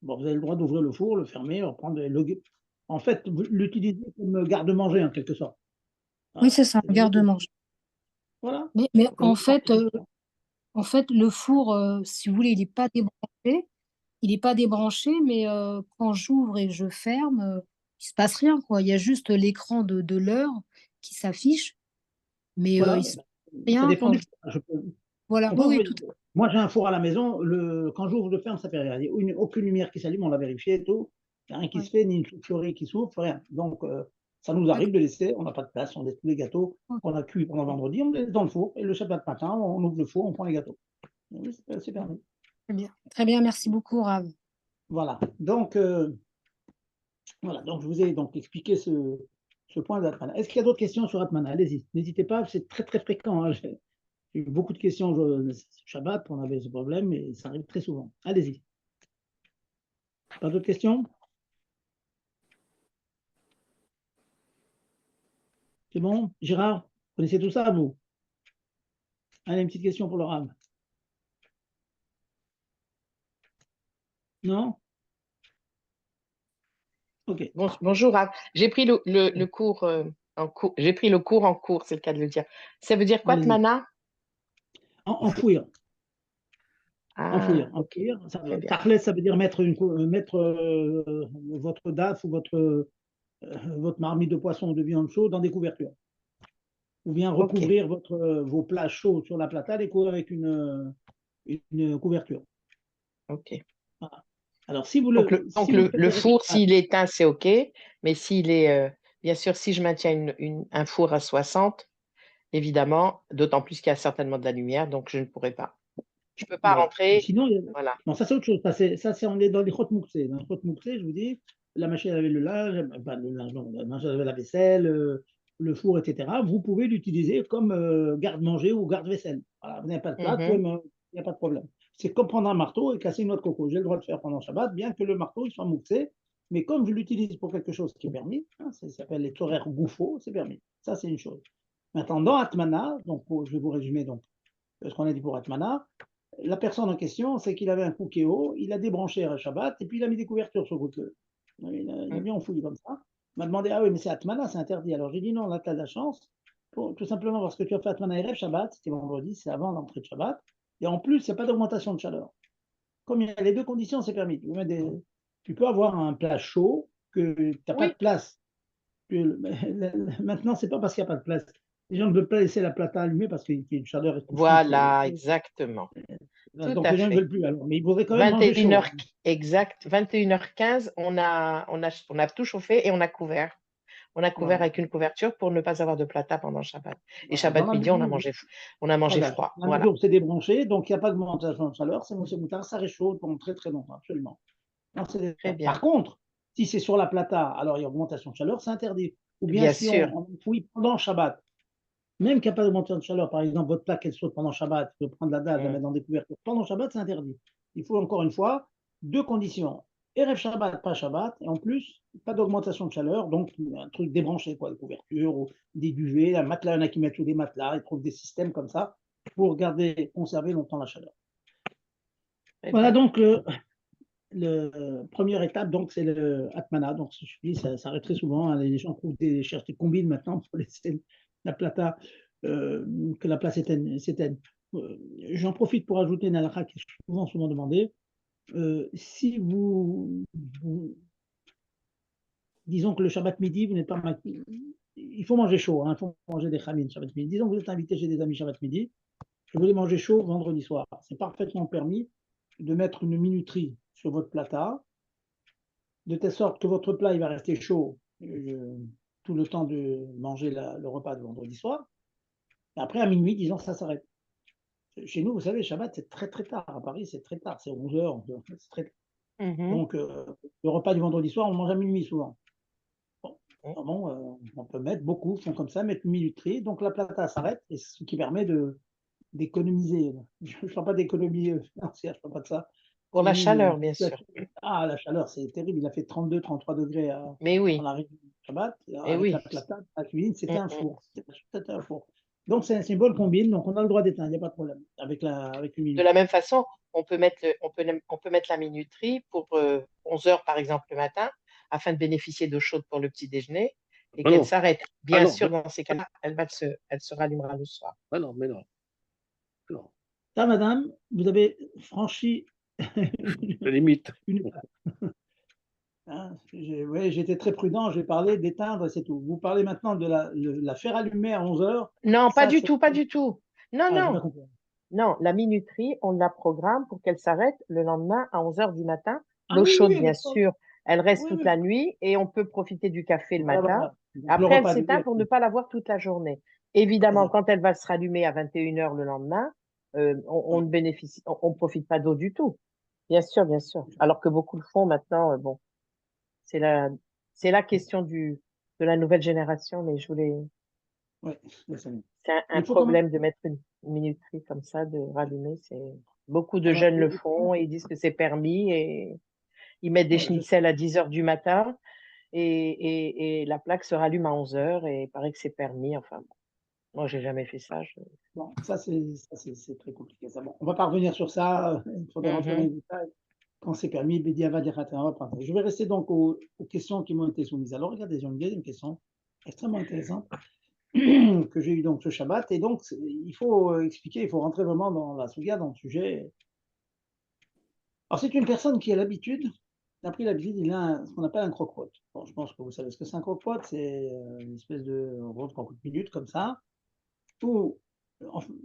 Bon, vous avez le droit d'ouvrir le four, le fermer, reprendre en fait, l'utiliser comme garde-manger en quelque sorte. Oui, Voilà. c'est ça, garde-manger. Voilà. Mais Comme en fait, le four, si vous voulez, il n'est pas débranché. Il n'est pas débranché, mais quand j'ouvre et je ferme, il se passe rien, quoi. Il y a juste l'écran de l'heure qui s'affiche, mais il voilà. se passe Ça rien dépend quand du je... four. Voilà, oui, Comprends, oui, tout à moi, j'ai un four à la maison. Quand j'ouvre, je ferme, ça fait rien. Il n'y a aucune lumiire qui s'allume, on l'a vérifié et tout. Il n'y a rien qui fait. se fait, ni une chauve-souris qui s'ouvre, rien. Donc, ça nous arrive D'accord, de laisser, on n'a pas de place, on laisse tous les gâteaux ok, qu'on a cuits pendant vendredi, on les laisse dans le four. Et le Shabbat matin, on ouvre le four, on prend les gâteaux. Oui, c'est permis. très bien. Très bien, merci beaucoup, Rav. Voilà. Donc, voilà. Donc, je vous ai donc expliqué ce point d'Atmana. Est-ce qu'il y a d'autres questions sur Atmana? Allez-y. N'hésitez pas, c'est très, très fréquent, hein. J'ai eu beaucoup de questions Shabbat, on avait ce problème, et ça arrive très souvent. Allez-y. Pas d'autres questions? C'est bon? Gérard, vous connaissez tout ça, vous? Allez, une petite question pour le Rav. Non? OK. Bonjour, Raph. J'ai pris le cours en cours. J'ai pris le cours en cours, c'est le cas de le dire. Ça veut dire quoi, Allez-y. Tmana? Enfouir. Enfouir. Ah, ok, Enfouir. très bien. Tarlet, ça veut dire mettre votre DAF ou votre marmite de poisson ou de viande chaude dans des couvertures. Ou bien Ok, recouvrir vos plats chauds sur la plata, les couvrir avec une couverture. ok. Voilà. Alors, si vous Donc le, le, si donc vous le, le préférez four, Shabbat, s'il est éteint, c'est ok. Mais s'il est Bien sûr, si je maintiens un four à 60, évidemment, d'autant plus qu'il y a certainement de la lumière, donc je ne pourrai pas. Je ne peux pas Ouais. rentrer. Sinon, Voilà. non, ça c'est autre chose. On est dans les crottes mouxées. Dans les crottes mouxées, je vous dis, la machine à laver le linge, enfin, le linge, non, la machine à laver la vaisselle, le four, etc. Vous pouvez l'utiliser comme garde-manger ou garde-vaisselle. Voilà, vous n'avez pas de plat, Mhm. il n'y a pas de problème. C'est comme prendre un marteau et casser une noix de coco. J'ai le droit de le faire pendant Shabbat, bien que le marteau il soit mouxé. Mais comme je l'utilise pour quelque chose qui est permis, hein, ça s'appelle les toraires gouffos, c'est permis. Ça, c'est une chose. Maintenant, dans Atmana, donc, je vais vous résumer donc, ce qu'on a dit pour Atmana. La personne en question, c'est qu'il avait un cookéo, il a débranché un Shabbat et puis il a mis des couvertures sur le cookéo. Il a bien enfoui comme ça. Il m'a demandé, ah oui, mais c'est Atmana, c'est interdit. Alors j'ai dit non, là tu as de la chance, tout simplement parce que tu as fait Atmana Erev Shabbat, c'était vendredi, c'est avant l'entrée de Shabbat. Et en plus, il n'y a pas d'augmentation de chaleur. Comme il y a les deux conditions, c'est permis. Tu peux avoir un plat chaud que tu n'as pas Oui, de place. Maintenant, c'est pas parce qu'il n'y a pas de place. Les gens ne veulent pas laisser la plata allumée parce qu'il y a une chaleur étouffante. voilà, exactement. Tout Donc à les gens ne fait. veulent plus. Alors, mais ils voudraient quand même manger 21 chaud. heures exact, 21h15, on a tout chauffé et on a couvert. On a couvert Voilà. avec une couverture pour ne pas avoir de plata pendant Shabbat. Et Voilà. Dans Shabbat la midi, on a mesure, mangé voilà. froid. Dans la Voilà. mesure où c'est débranché, donc il n'y a pas d'augmentation de chaleur, c'est monsieur Moutard, ça reste chaud pendant très très longtemps, absolument. Non, Très bien. par contre, si c'est sur la plata, alors il y a augmentation de chaleur, c'est interdit. Ou bien Bien si sûr. on fouille pendant Shabbat, même qu'il n'y a pas d'augmentation de chaleur, par exemple, votre plaque, elle saute pendant Shabbat, vous pouvez prendre la dalle, la Mm. mettre dans des couvertures. Pendant Shabbat, c'est interdit. Il faut encore une fois deux conditions. Erev Shabbat, pas Shabbat, et en plus, pas d'augmentation de chaleur, donc un truc débranché, quoi, des couvertures ou des duvets, un matelas, il y en a qui mettent sous des matelas, ils trouvent des systèmes comme ça pour garder, conserver longtemps la chaleur. Très Voilà bien. donc première étape, donc c'est le Atmana. Donc je dis, ça arrive très souvent. Hein, les gens cherchent des combines maintenant pour laisser la plata, que la place s'éteigne. J'en profite pour ajouter une halakha qui est souvent demandée. Si disons que le Shabbat midi, vous n'êtes pas il faut manger chaud, hein, il faut manger des khamines Shabbat midi. Disons que vous êtes invité chez des amis Shabbat midi, je voulais manger chaud vendredi soir. C'est parfaitement permis de mettre une minuterie sur votre plata, de telle sorte que votre plat il va rester chaud tout le temps de manger le repas de vendredi soir. Et après, à minuit, disons, ça s'arrête. Chez nous, vous savez, Shabbat, c'est très très tard. À Paris, c'est très tard, c'est 11h. C'est très... Mhm. Donc, le repas du vendredi soir, on mange à minuit souvent. Bon, Mm. on peut mettre, beaucoup font comme ça, mettre une minuterie. Donc, la plata s'arrête, et ce qui permet d'économiser. Je ne parle pas d'économie financière, je ne parle pas de ça. Pour la Ni chaleur, bien sûr. Ah, la chaleur, c'est terrible. Il a fait 32, 33 degrés Mais dans oui, la région du Shabbat. mais Avec la oui. plata, la cuisine, c'était Mm, un mm. four. C'était un four. Donc, c'est une bonne combine. Donc, on a le droit d'éteindre, il n'y a pas de problème. Avec une De la minuterie. même façon, on peut mettre la minuterie pour 11 heures, par exemple, le matin, afin de bénéficier d'eau chaude pour le petit déjeuner et Ah qu'elle non, s'arrête. ah Bien non, sûr, dans ces cas-là, elle se rallumera le soir. ah non, mais non, non. Ça, madame, vous avez franchi La limite. une étape. Hein, ouais, j'ai été très prudent. J'ai parlé d'éteindre, c'est tout. Vous parlez maintenant de la faire allumer à 11 heures. Non, pas Ça, du c'est. tout, pas du tout. Non, Ah, j'ai pas non, compris. non. La minuterie, on la programme pour qu'elle s'arrête le lendemain à 11 heures du matin. Ah L'eau oui, chaude, oui, bien d'accord. sûr, elle reste Oui, toute oui. la nuit et on peut profiter du café le Voilà, matin. voilà. Donc, le Après, elle repas du s'éteint oui, pour ne pas l'avoir toute la journée. Évidemment, exact. quand elle va se rallumer à 21 heures le lendemain, on ne bénéficie, on profite pas d'eau du tout. Bien sûr, bien sûr. Alors que beaucoup le font maintenant. Bon, c'est la, c'est la question de la nouvelle génération, mais Oui, c'est c'est un il faut quand même. problème de mettre une minuterie comme ça, de rallumer. Beaucoup de Alors, jeunes le font et ils disent que c'est permis et ils mettent des ouais, schnitzels à 10 heures du matin et la plaque se rallume à 11 heures et il paraît que c'est permis. Enfin, bon, moi, j'ai jamais fait ça. bon, c'est très compliqué. Ça. Bon, on ne va pas revenir sur ça. Il faudrait rentrer dans les Mhm. détails. Quand c'est permis, Bédia va dire on va prendre. Je vais rester donc aux questions qui m'ont été soumises. Alors, regardez, j'ai une deuxième question extrêmement intéressante que j'ai eue donc ce Shabbat. Et donc, il faut expliquer, il faut rentrer vraiment dans la souga, dans le sujet. Alors, c'est une personne qui a l'habitude, il a pris l'habitude, il a ce qu'on appelle un croque-pot. Bon, je pense que vous savez ce que c'est un croque-pot. C'est une espèce de rond de minutes comme ça. Tout,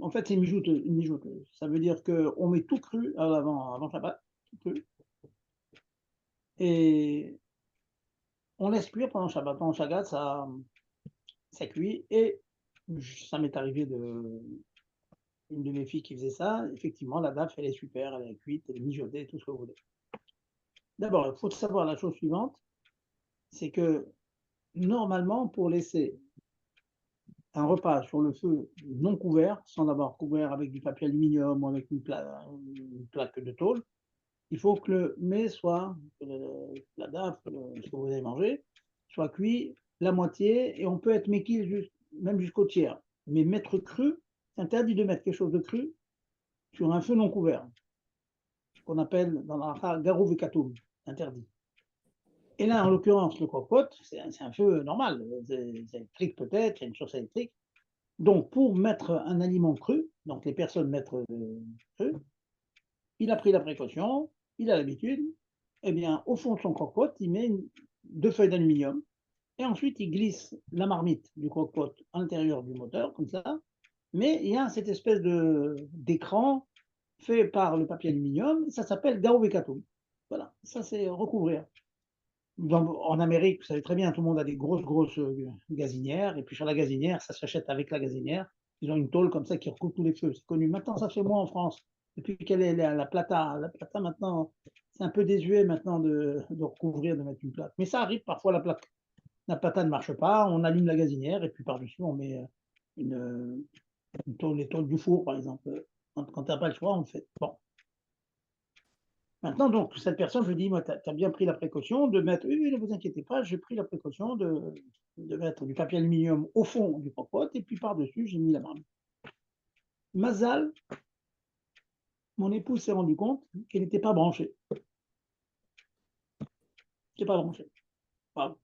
en fait, c'est une mijoute. Ça veut dire qu'on met tout cru avant Shabbat, tout cru. Et on laisse cuire pendant Shabbat. Pendant Shabbat, ça cuit. Et ça m'est arrivé une de mes filles qui faisait ça. Effectivement, la daf, elle est super, elle est cuite, elle est mijotée, tout ce que vous voulez. D'abord, il faut savoir la chose suivante, c'est que normalement, pour laisser un repas sur le feu non couvert, sans l'avoir couvert avec du papier aluminium ou avec une plaque de tôle, il faut que le mets soit, la daf, ce que vous avez mangé, soit cuit la moitié, et on peut être méquille même jusqu'au tiers. Mais mettre cru, c'est interdit de mettre quelque chose de cru sur un feu non couvert, ce qu'on appelle dans la garou vekatoum, interdit. Et là, en l'occurrence, le croque-pot, c'est un feu normal, c'est électrique peut-être, il y a une source électrique. Donc, pour mettre un aliment cru, donc les personnes mettent cru, il a pris la précaution, il a l'habitude, eh bien, au fond de son croque-pot, il met 2 feuilles d'aluminium, et ensuite il glisse la marmite du croque-pot à l'intérieur du moteur, comme ça, mais il y a cette espèce d'écran fait par le papier aluminium, ça s'appelle garovekatum. Voilà, ça c'est recouvrir. En Amérique, vous savez très bien, tout le monde a des grosses gazinières, et puis sur la gazinière, ça s'achète avec la gazinière. Ils ont une tôle comme ça qui recouvre tous les feux, c'est connu. Maintenant, ça fait moins en France. Depuis qu'elle est la plata maintenant, c'est un peu désuet maintenant de recouvrir, de mettre une plaque. Mais ça arrive parfois, la plata ne marche pas, on allume la gazinière, et puis par-dessus, on met une tôle, les tôles du four, par exemple. Quand tu n'as pas le choix, on le fait. Bon. Maintenant, donc, cette personne, je dis, moi, tu as bien pris la précaution de mettre, oui, ne vous inquiétez pas, j'ai pris la précaution de mettre du papier aluminium au fond du croque-pot, et puis par-dessus, j'ai mis la marmite. Mazal, mon épouse s'est rendu compte qu'elle n'était pas branchée. Elle n'était pas branchée. Wow.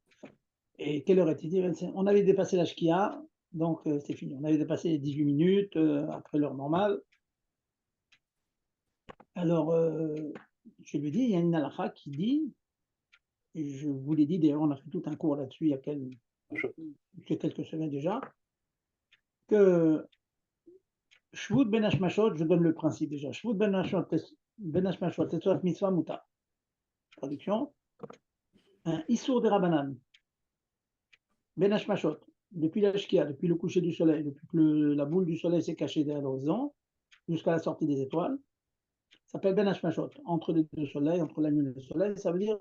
Et quelle heure était-il? On avait dépassé la shkia, donc c'est fini. On avait dépassé les 18 minutes après l'heure normale. Alors, je lui dis, il y a une halakha qui dit, et je vous l'ai dit, d'ailleurs, on a fait tout un cours là-dessus il y a quelques semaines déjà, que Shvut ben Hashmashot, je donne le principe déjà, Shvut ben Hashmashot, Tetzot Mitzvah Muta. Traduction, un Issour de Rabanan, ben Hashmashot, depuis la Shkia, depuis le coucher du soleil, depuis que la boule du soleil s'est cachée derrière l'horizon, jusqu'à la sortie des étoiles, ça s'appelle ben Hashmashot, entre les deux soleils, entre la nuit et le soleil, ça veut dire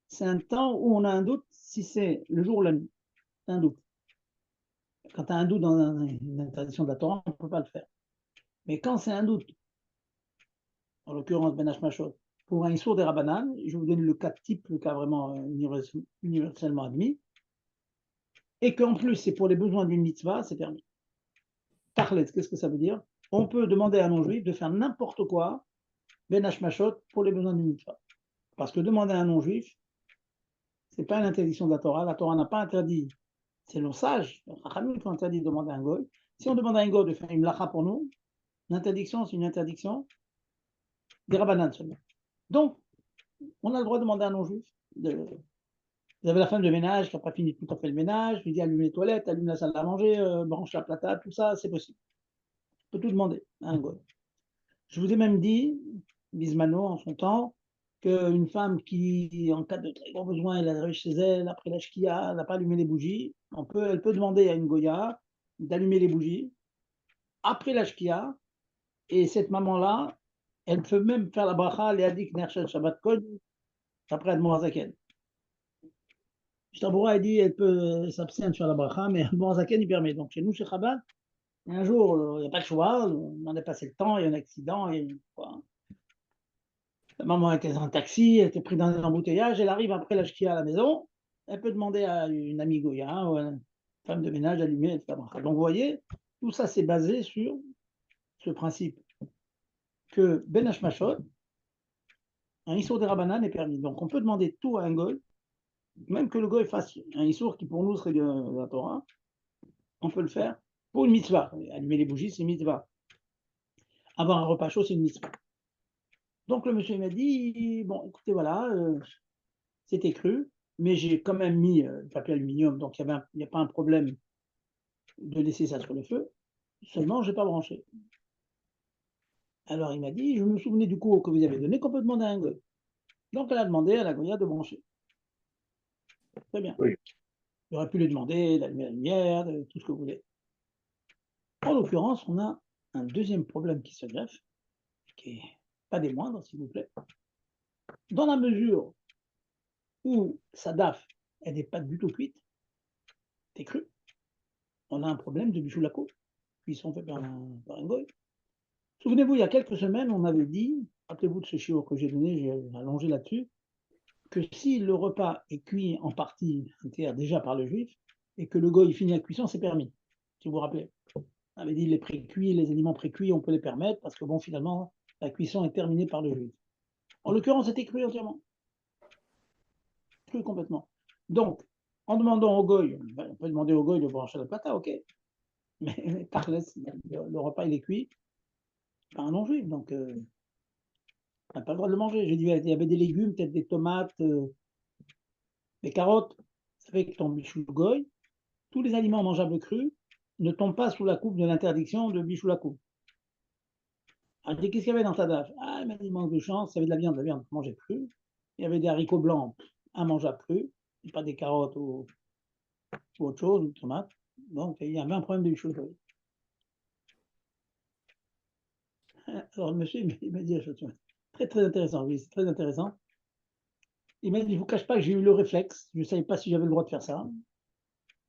c'est un temps où on a un doute si c'est le jour ou la nuit. C'est un doute. Quand tu as un doute dans une interdiction de la Torah, on ne peut pas le faire. Mais quand c'est un doute, en l'occurrence Ben Hashmashot, pour un Issour des Rabbanan, je vous donne le cas type, le cas vraiment universellement admis, et qu'en plus c'est pour les besoins d'une mitzvah, c'est permis. Tachlet, qu'est-ce que ça veut dire? On peut demander à un non-juif de faire n'importe quoi, Ben Hashmashot, pour les besoins d'une mitzvah. Parce que demander à un non-juif, ce n'est pas une interdiction de la Torah n'a pas interdit, c'est nos sages, les Chachamim qui ont interdit de demander à un goy. Si on demande à un goy de faire une lacha pour nous, l'interdiction, c'est une interdiction des Rabbanan seulement. Donc, on a le droit de demander à un non-juif. Vous avez la femme de ménage qui n'a pas fini tout à fait le ménage, lui dit allume les toilettes, allume la salle à manger, branche la plata, tout ça, c'est possible. On peut tout demander à un goy. Je vous ai même dit, Bismano en son temps, qu'une femme qui, en cas de très gros besoin, elle arrive chez elle, après la shkia, elle n'a pas allumé les bougies, elle peut demander à une goya d'allumer les bougies après la shkia, et cette maman-là, elle peut même faire la bracha, Léadik Nershel Shabbat Kod, après Admor Zaken. Shtaboura, elle dit elle peut s'abstenir sur la bracha, mais Admor Zaken, il permet. Donc chez nous, chez Chabad, un jour, il n'y a pas de choix, on a dépassé le temps, il y a un accident, et quoi. La maman était dans un taxi, elle était prise dans un embouteillage, elle arrive après la shkia à la maison, elle peut demander à une amie goya ou à une femme de ménage d'allumer, etc. Donc vous voyez, tout ça c'est basé sur ce principe que Ben Hashmashot, un issour des Rabbanan est permis. Donc on peut demander tout à un goy, même que le goy fasse un issour qui pour nous serait de la Torah, on peut le faire pour une mitzvah. Allumer les bougies, c'est une mitzvah. Avoir un repas chaud, c'est une mitzvah. Donc le monsieur m'a dit, bon, écoutez, voilà, c'était cru, mais j'ai quand même mis le papier aluminium, donc il n'y a pas un problème de laisser ça sur le feu, seulement je n'ai pas branché. Alors il m'a dit, je me souvenais du cours que vous avez donné qu'on peut demander à un goy. Donc elle a demandé à la goya de brancher. Très bien. Oui. Il aurait pu lui demander d'allumer la lumière, tout ce que vous voulez. En l'occurrence, on a un deuxième problème qui se greffe, qui n'est pas des moindres, s'il vous plaît. Dans la mesure où sa daf, elle n'est pas du tout cuite, c'est cru, on a un problème de bichoulako, cuisson fait par un goy. Souvenez-vous, il y a quelques semaines, on avait dit, rappelez-vous de ce chiot que j'ai donné, j'ai allongé là-dessus, que si le repas est cuit en partie entière déjà par le juif, et que le goy finit la cuisson, c'est permis, si vous vous rappelez. On avait dit les pré-cuits, les aliments pré-cuits, on peut les permettre, parce que bon, finalement, la cuisson est terminée par le juif. En l'occurrence, c'était cru entièrement. Cru complètement. Donc, en demandant au goy, on peut demander au goy de brancher la plata, ok, mais par le repas, il est cuit par un non-juif, donc on n'a pas le droit de le manger. J'ai dit, il y avait des légumes, peut-être des tomates, des carottes. Ça fait que ton bichou goy, tous les aliments mangeables crus ne tombent pas sous la coupe de l'interdiction de bichou la coupe. Alors, je dis, qu'est-ce qu'il y avait dans ta daf? Ah, il m'a dit, manque de chance, il y avait de la viande mangée crue. Il y avait des haricots blancs, immangeables crus, et pas des carottes ou autre chose, ou tomates. Donc, il y avait un problème de bichou goy. Alors, le monsieur, il m'a dit, très, très intéressant, oui, c'est très intéressant. Il m'a dit, je ne vous cache pas que j'ai eu le réflexe, je ne savais pas si j'avais le droit de faire ça,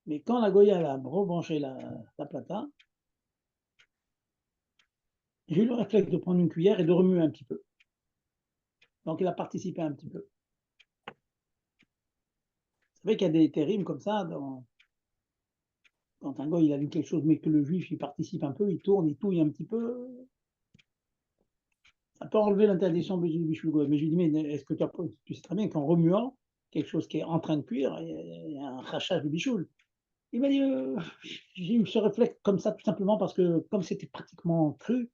mais quand la Goya a rebranché la plata, j'ai eu le réflexe de prendre une cuillère et de remuer un petit peu. Donc il a participé un petit peu. Vous savez qu'il y a des terrims comme ça, quand un goy il allume quelque chose, mais que le juif il participe un peu, il tourne, il touille un petit peu, ça peut enlever l'interdiction du bichou goy. Mais je lui dis, mais est-ce que tu sais très bien qu'en remuant quelque chose qui est en train de cuire, il y a un rachage de bichoul. Il m'a dit, j'ai eu ce réflexe comme ça tout simplement parce que comme c'était pratiquement cru,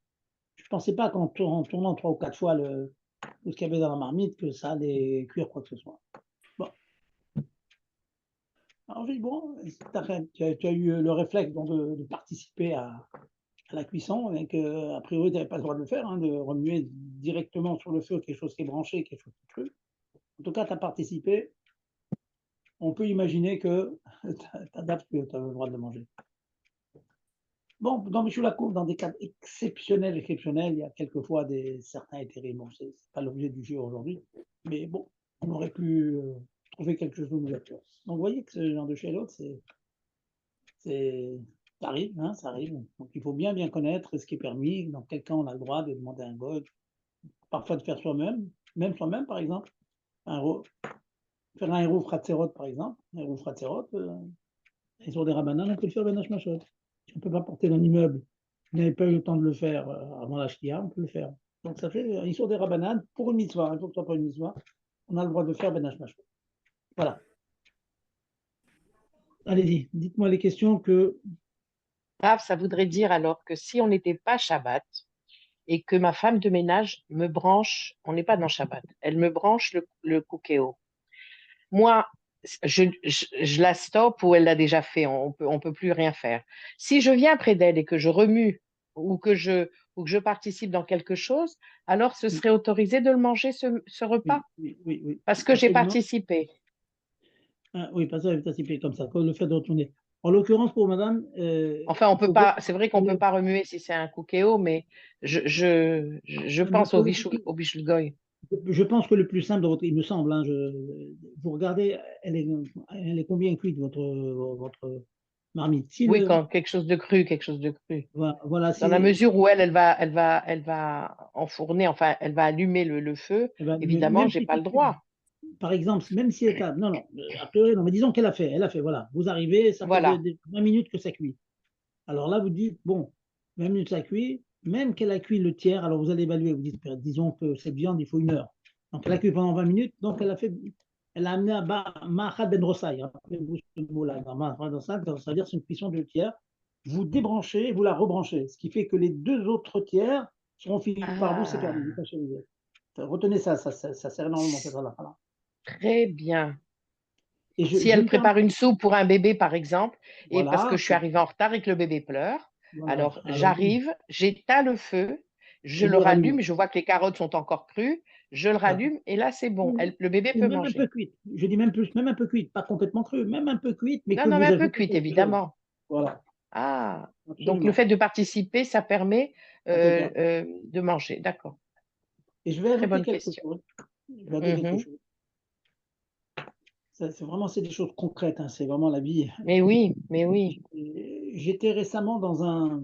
je ne pensais pas qu'en tournant 3 ou 4 fois tout ce qu'il y avait dans la marmite, que ça allait cuire quoi que ce soit. Bon. Alors j'ai dit, bon, tu as eu le réflexe donc, de participer à la cuisson, et qu'a priori, tu n'avais pas le droit de le faire, hein, de remuer directement sur le feu quelque chose qui est branché, quelque chose qui est cru. En tout cas, tu as participé. On peut imaginer que tu adaptes, que tu as le droit de le manger. Bon, dans Michou Lacour, dans des cas exceptionnels, il y a quelquefois certains intérêts. Bon, c'est pas l'objet du jeu aujourd'hui, mais bon, on aurait pu trouver quelque chose d'ouverture. Donc, vous voyez que ce genre de chez-l'autre, ça arrive, hein, ça arrive. Donc, il faut bien connaître ce qui est permis. Dans quel cas on a le droit de demander un goy, parfois de faire soi-même, même soi-même, par exemple, faire un héros fratzerot, par exemple, un héros fratzerot, et sur des rabananes, on peut le faire ben hashmashot. Si on ne peut pas porter dans l'immeuble, vous n'avez pas eu le temps de le faire avant la shkia, on peut le faire. Donc ça fait une sorte des rabananes pour une mitzvah. Il faut que ce soit pas une mitzvah. On a le droit de le faire ben hashmashot. Voilà. Allez-y, dites-moi les questions que. Rav, ça voudrait dire alors que si on n'était pas Shabbat et que ma femme de ménage me branche, on n'est pas dans Shabbat, elle me branche le cookéo. Moi, je la stoppe ou elle l'a déjà fait, on peut plus rien faire. Si je viens près d'elle et que je remue ou que je participe dans quelque chose, alors ce serait autorisé de le manger, ce repas, Oui, parce que j'ai absolument. participé. Ah, oui, parce que ça participer comme ça, le fait de retourner. En l'occurrence, pour madame. Enfin, on il peut faut pas, c'est vrai qu'on peut voir- pas remuer si c'est un cookéo, mais je mais pense au pour le bichou goy. Je pense que le plus simple, il me semble, hein, vous regardez, elle est combien cuite, votre marmite? Si Oui, quand quelque chose de cru, quelque chose de cru. voilà, Dans la mesure où elle va enfourner, enfin, elle va allumer le feu, évidemment, même j'ai si, pas le droit. par exemple, même si elle tape, non, a priori, non, mais disons qu'elle a fait, voilà. Vous arrivez, ça fait Voilà. 20 minutes que ça cuit. Alors là, vous dites, bon, 20 minutes ça cuit, même qu'elle a cuit le tiers, alors vous allez évaluer, vous dites, disons que cette viande, il faut 1 heure. Donc elle a cuit pendant 20 minutes, donc elle a amené à Mahad Ben Rosai, rappelez-vous ce mot-là, Mahad Ben Rosai, ça veut dire c'est une cuisson de tiers. Vous débranchez, vous la rebranchez, ce qui fait que les 2 autres tiers seront finis par vous, c'est permis. Ah, Retenez ça sert énormément cette là. très bien. Et Si je elle me permets, prépare une soupe pour un bébé, par exemple, et parce que voilà, je suis arrivée en retard et que le bébé pleure, voilà. alors Alors, j'arrive, j'éteins le feu Je Et le le rallumer. rallume, je vois que les carottes sont encore crues, je le rallume et là, c'est bon. Le bébé Ou peut même un peu manger. cuite. Je dis même plus, même un peu cuite, pas complètement crue, même un peu cuite, mais Non, que non, mais vous un peu ajoutez cuite, quelque chose. évidemment. Voilà, Ah, donc le absolument. fait de participer, ça permet Impeccable. de manger. D'accord. Et je vais Très ajouter bonne quelque question. chose. Je vais ajouter quelque Mhm. chose. C'est vraiment, c'est des choses concrètes, hein, c'est vraiment la vie. Mais oui, mais oui. J'étais récemment dans un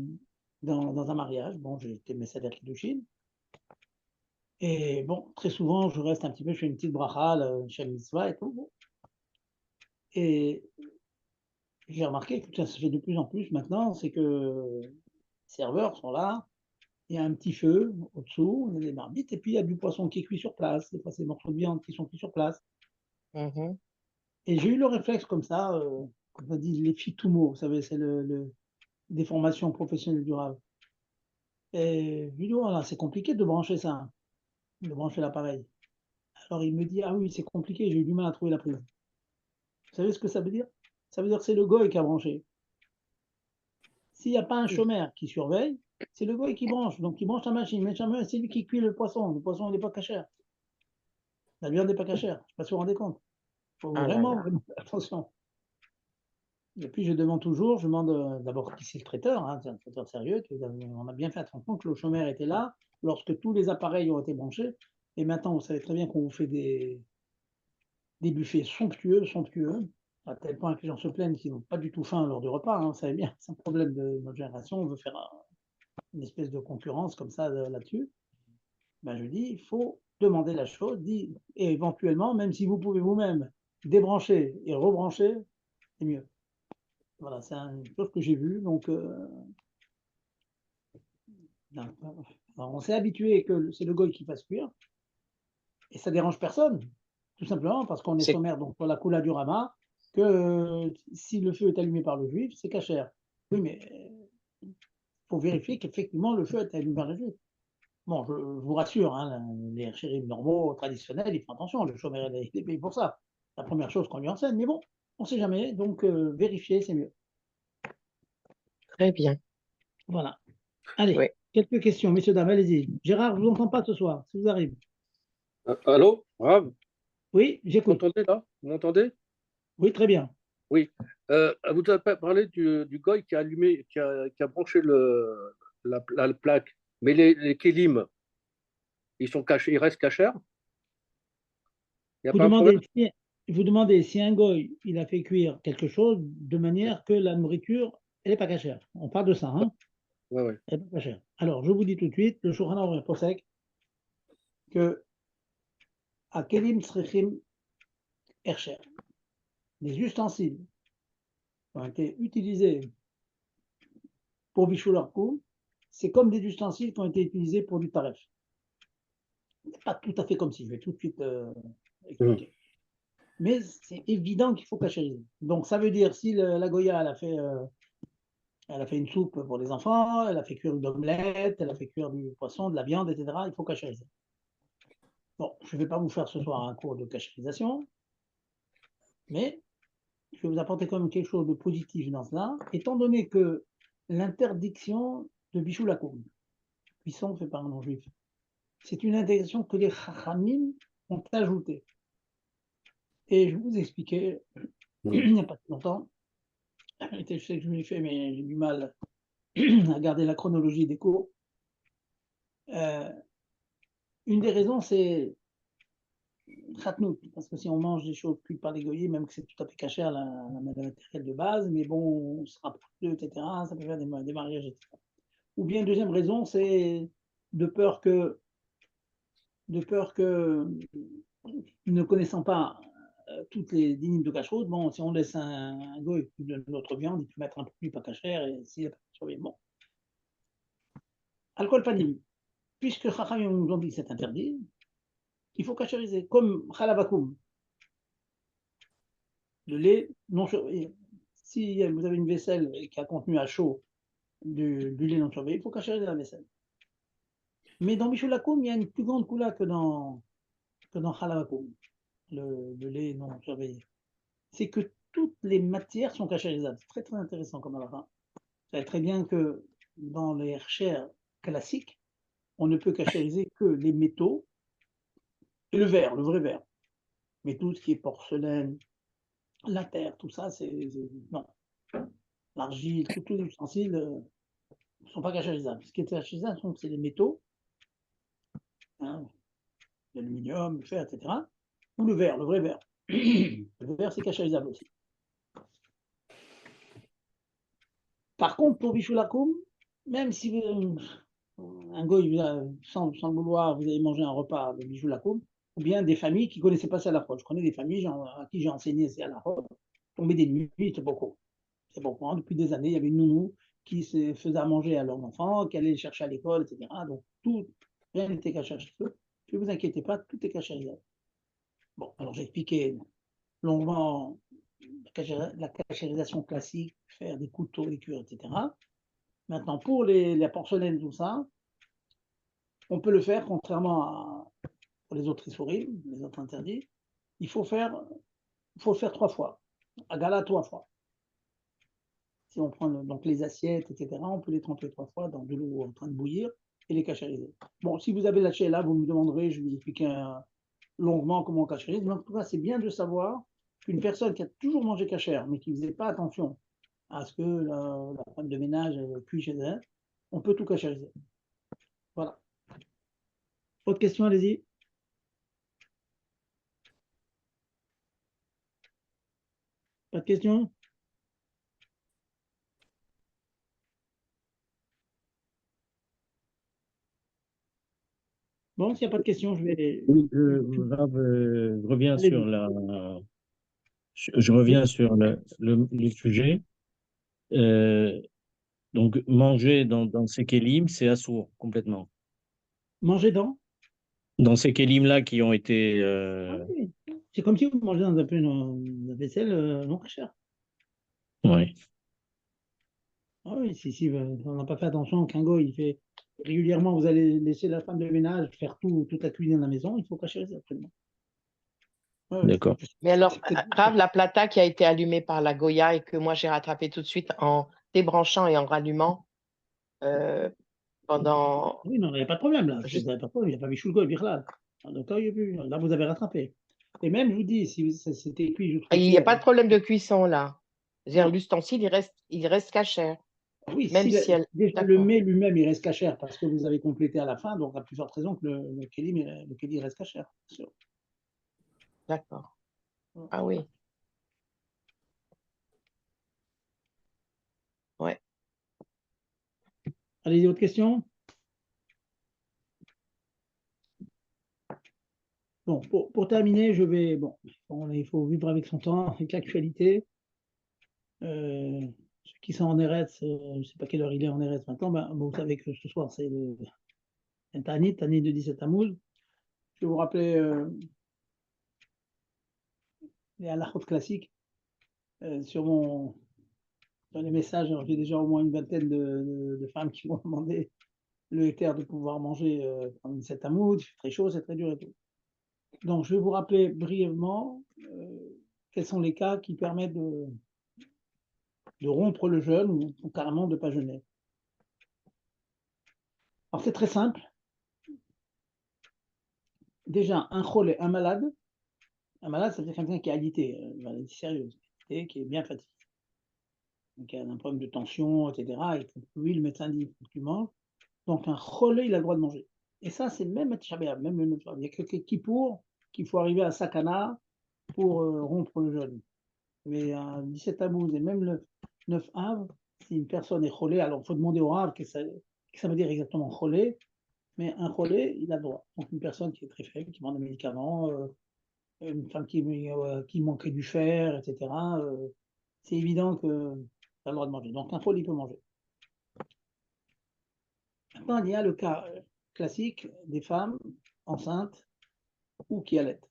mariage. Bon, j'étais Messader Kiddushin. Et bon, très souvent, je reste un petit peu, je fais une petite bracha, le Shem Mitzvah et tout. Et j'ai remarqué que ça se fait de plus en plus maintenant, c'est que les serveurs sont là, il y a un petit feu au-dessous, il y a des marmites, et puis il y a du poisson qui est cuit sur place. Des fois, c'est des morceaux de viande qui sont cuits sur place. Mhm. Et j'ai eu le réflexe comme ça, comme on dit, les fitumo, vous savez, c'est des formations professionnelles durables. Et je lui dis, voilà, c'est compliqué de brancher ça, hein, de brancher l'appareil. Alors il me dit, ah oui, c'est compliqué, j'ai eu du mal à trouver la prise. Vous savez ce que ça veut dire? Ça veut dire que c'est le goy qui a branché. S'il n'y a pas un chômeur qui surveille, c'est le goy qui branche. Donc il branche la machine. Mais jamais, c'est lui qui cuit le poisson. Le poisson, il n'est pas cachère. La viande n'est pas cachère. Je ne sais pas si vous vous rendez compte. Il faut Ah là vraiment, là. vraiment faire attention. Et puis je demande toujours, je demande d'abord qui c'est le traiteur, hein, c'est un traiteur sérieux. On a bien fait attention que le chômeur était là lorsque tous les appareils ont été branchés. Et maintenant, vous savez très bien qu'on vous fait des buffets somptueux, somptueux, à tel point que les gens se plaignent qu'ils n'ont pas du tout faim lors du repas. Hein, vous savez bien, c'est un problème de notre génération. On veut faire une espèce de concurrence comme ça là-dessus. Ben, je dis, il faut demander la chose, et éventuellement, même si vous pouvez vous-même débrancher et rebrancher, c'est mieux. Voilà, c'est une chose que j'ai vue. Donc, on s'est habitué que c'est le goy qui fasse cuire, et ça dérange personne, tout simplement parce qu'on est C'est sommaire donc, pour la coula du Rama, que si le feu est allumé par le juif, c'est cachère. Oui, mais il faut vérifier qu'effectivement le feu est allumé par le juif. Bon, je vous rassure, hein, les chéris normaux, traditionnels, ils font attention, le chômeur il est payé pour ça. La première chose qu'on lui enseigne, mais bon, on ne sait jamais, donc vérifier, c'est mieux. très bien. Voilà. Allez, Oui. quelques questions, messieurs, dames, allez-y. Gérard, je ne vous entends pas ce soir, ça vous arrive. Allô? Brave, Oui, vous j'écoute. m'entendez là? Vous m'entendez? Oui, très bien. Oui. Vous avez parlé du goy qui a allumé, qui a branché la plaque. Mais les kélim, ils sont cachés, ils restent cachers? Il n'y a Vous pas un problème? demandez, si, vous demandez si un goy, il a fait cuire quelque chose de manière que la nourriture, elle n'est pas cachère. On parle de ça, hein? Ouais, ouais. Elle n'est pas cachère. Alors, je vous dis tout de suite, le Shulchan Aruch posek que à Kelim Tzrichim Ercher, les ustensiles qui ont été utilisés pour Bishul Harkoum, c'est comme des ustensiles qui ont été utilisés pour du taref. C'est pas tout à fait comme si, je vais tout de suite Hum. expliquer. Mais c'est évident qu'il faut cachériser. Donc ça veut dire si la Goya elle a fait une soupe pour les enfants, elle a fait cuire une omelette, elle a fait cuire du poisson, de la viande, etc. Il faut cachériser. Bon, je ne vais pas vous faire ce soir un cours de cachérisation, mais je vais vous apporter quand même quelque chose de positif dans cela, étant donné que l'interdiction de Bishul Hakoum, cuisson fait par un non-juif, c'est une interdiction que les Chachamim ont ajoutée. Et je vais vous expliquer, il n'y a pas si longtemps, je sais que je l'ai fait, mais j'ai du mal à garder la chronologie des cours. Une des raisons, c'est Khatnout, parce que si on mange des choses cuites par les goyim, même que c'est tout à fait cachère la matériel de base, mais bon, on se rapproche d'eux, etc., ça peut faire des mariages, etc. Ou bien, deuxième raison, c'est de peur que, de peur que ne connaissant pas toutes les dynimes de cacheroute, bon, si on laisse un goy de notre viande, il peut mettre un produit pas cachère, et s'il n'est pas surveillé, bon. Alcool panim, puisque Chachamim nous ont dit que c'est interdit, il faut cachériser, comme Khalavakum, le lait non surveillé. Si vous avez une vaisselle qui a contenu à chaud du lait non surveillé, il faut cachériser la vaisselle. Mais dans Bishul Hakoum, il y a une plus grande coula que dans Khalavakum, le lait non surveillé. C'est que toutes les matières sont cachérisables. C'est très très intéressant comme halakha. Vous savez très bien que dans les herchers classiques, on ne peut cachériser que les métaux et le verre, le vrai verre. Mais tout ce qui est porcelaine, la terre, tout ça, non. L'argile, tous les ustensiles ne sont pas cachérisables. Ce qui est cachérisable, c'est les métaux, hein, l'aluminium, le fer, etc. Ou le verre, le vrai verre. Le verre, c'est cachérisable aussi. Par contre, pour Bichoulakoum, même si un goy, sans le vouloir, vous avez mangé un repas de Bichoulakoum, ou bien des familles qui ne connaissaient pas ça à la fois. Je connais des familles à qui j'ai enseigné c'est à la fois, tomber des nuits, c'est beaucoup. C'est beaucoup. Hein. Depuis des années, il y avait une nounou qui se faisait à manger à leurs enfants, qui allait les chercher à l'école, etc. Donc, rien n'était caché chez eux. Ne vous inquiétez pas, tout est caché. Bon, alors j'ai expliqué longuement la cachérisation classique, faire des couteaux, des cuirs, etc. Maintenant, pour la porcelaine, tout ça, on peut le faire, contrairement pour les autres isourim, les autres interdits, il faut le faire 3 fois, à gala 3 fois. Si on prend donc les assiettes, etc., on peut les tremper 3 fois dans de l'eau en train de bouillir et les cachériser. Bon, si vous avez lâché là, vous me demanderez, je vais vous expliquer longuement comment on cachérise, mais en tout cas, c'est bien de savoir qu'une personne qui a toujours mangé cachère, mais qui ne faisait pas attention à ce que la femme de ménage cuit chez elle, on peut tout cachériser. Voilà. Autre question, allez-y. Pas de questions? Bon, s'il n'y a pas de questions, je vais. Oui, Rav, Allez-y. je reviens sur le sujet. Euh, donc, manger dans ces kélim, c'est assourd complètement. Manger dans? Dans ces kélim-là qui ont été... Ah oui. C'est comme si vous mangez dans un peu une vaisselle non cachère. ouais, Ah oui, si on n'a pas fait attention qu'un go, il fait régulièrement, vous allez laisser la femme de ménage faire toute la cuisine à la maison, il faut cachériser absolument. Ouais, ouais. d'accord. Mais alors, Rav, la plata qui a été allumée par la Goya et que moi j'ai rattrapé tout de suite en débranchant et en rallumant pendant. Oui, non, il n'y a pas de problème là. Vous Juste... n'avez pas de problème, il n'y a pas Michoulgo et Birlal. Donc là, vous avez rattrapé. Et même, je vous dis, si c'était cuit jusqu'au Il n'y a tiers. pas de problème de cuisson là. Non. L'ustensile, il reste cachère. Oui, Même si si elle. déjà le D'accord, mets lui-même, il reste cachère parce que vous avez complété à la fin, donc à plus forte raison que le kélim reste cachère. Bien sûr. d'accord. Ah oui. Ouais. Allez-y, autre question? Bon, pour terminer, il faut vivre avec son temps, avec l'actualité. Ceux qui sont en Eretz, je ne sais pas quelle heure il est en Eretz maintenant, vous savez que ce soir c'est le Tanit de 17 Tammuz. Je vais vous rappeler les halachot classiques sur les messages. J'ai déjà au moins une vingtaine de femmes qui m'ont demandé le hectare de pouvoir manger pendant 17 Tammuz. Il fait très chaud, c'est très dur et tout. Donc je vais vous rappeler brièvement quels sont les cas qui permettent de rompre le jeûne ou carrément de ne pas jeûner. Alors c'est très simple. Déjà, un cholé, un malade, ça veut dire quelqu'un qui est agité, une maladie sérieuse, et qui est bien fatigué. Donc, il y a un problème de tension, etc. Et lui, le médecin dit qu'il faut qu'il mange. Donc, un cholé, il a le droit de manger. Et ça, c'est même à Tisha B'Av, même le 9 av. Il y a quelqu'un qu'il faut arriver à Sakana pour rompre le jeûne. Mais un 17 Tammuz et même le 9 av, si une personne est cholé, alors il faut demander au Rav que ça veut dire exactement cholé, mais un cholé, il a le droit. Donc, une personne qui est très faible, qui prend des médicaments, une femme qui manquait du fer, etc., c'est évident que tu as le droit de manger. Donc un folle, il peut manger. Maintenant, il y a le cas classique des femmes enceintes ou qui allaitent.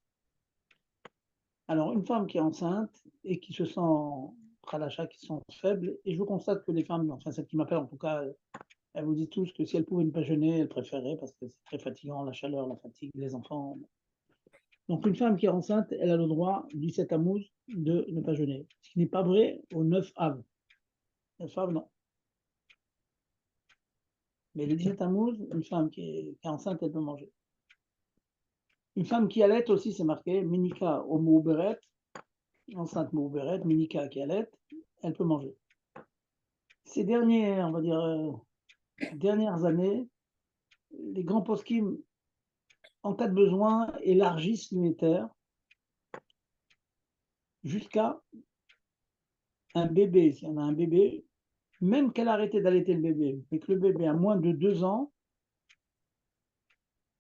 Alors, une femme qui est enceinte et qui se sent pralacha, qui se sent faible, et je constate que les femmes, enfin celles qui m'appellent en tout cas, elles vous disent tous que si elles pouvaient ne pas jeûner, elles préféreraient parce que c'est très fatigant, la chaleur, la fatigue, les enfants. Donc, une femme qui est enceinte, elle a le droit, 17 Tammuz, de ne pas jeûner. Ce qui n'est pas vrai au 9 av. 9 av, non. Mais le 17 Tammuz, une femme qui est enceinte, elle peut manger. Une femme qui allait aussi, c'est marqué, Minika au Mouberet, enceinte Mouberet, Minika qui allait, elle peut manger. Ces dernières, on va dire, dernières années, les grands poskim, en cas de besoin, élargissent l'unitaire jusqu'à un bébé. S'il y en a un bébé, même qu'elle a arrêté d'allaiter le bébé, et que le bébé a moins de 2 ans,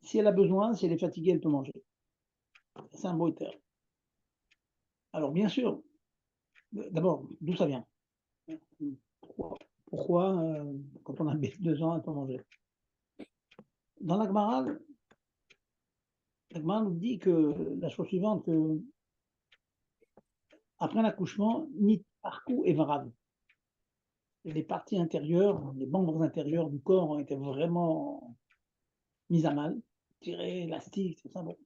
si elle a besoin, si elle est fatiguée, elle peut manger. C'est un beau terme. Alors, bien sûr, d'abord, d'où ça vient? Pourquoi quand on a 2 ans, elle peut manger? Dans la Gemara nous dit que la chose suivante, que après l'accouchement, ni parcours et varave. Les parties intérieures, les membres intérieurs du corps ont été vraiment mis à mal, tirés, élastiques, tout ça. Bon,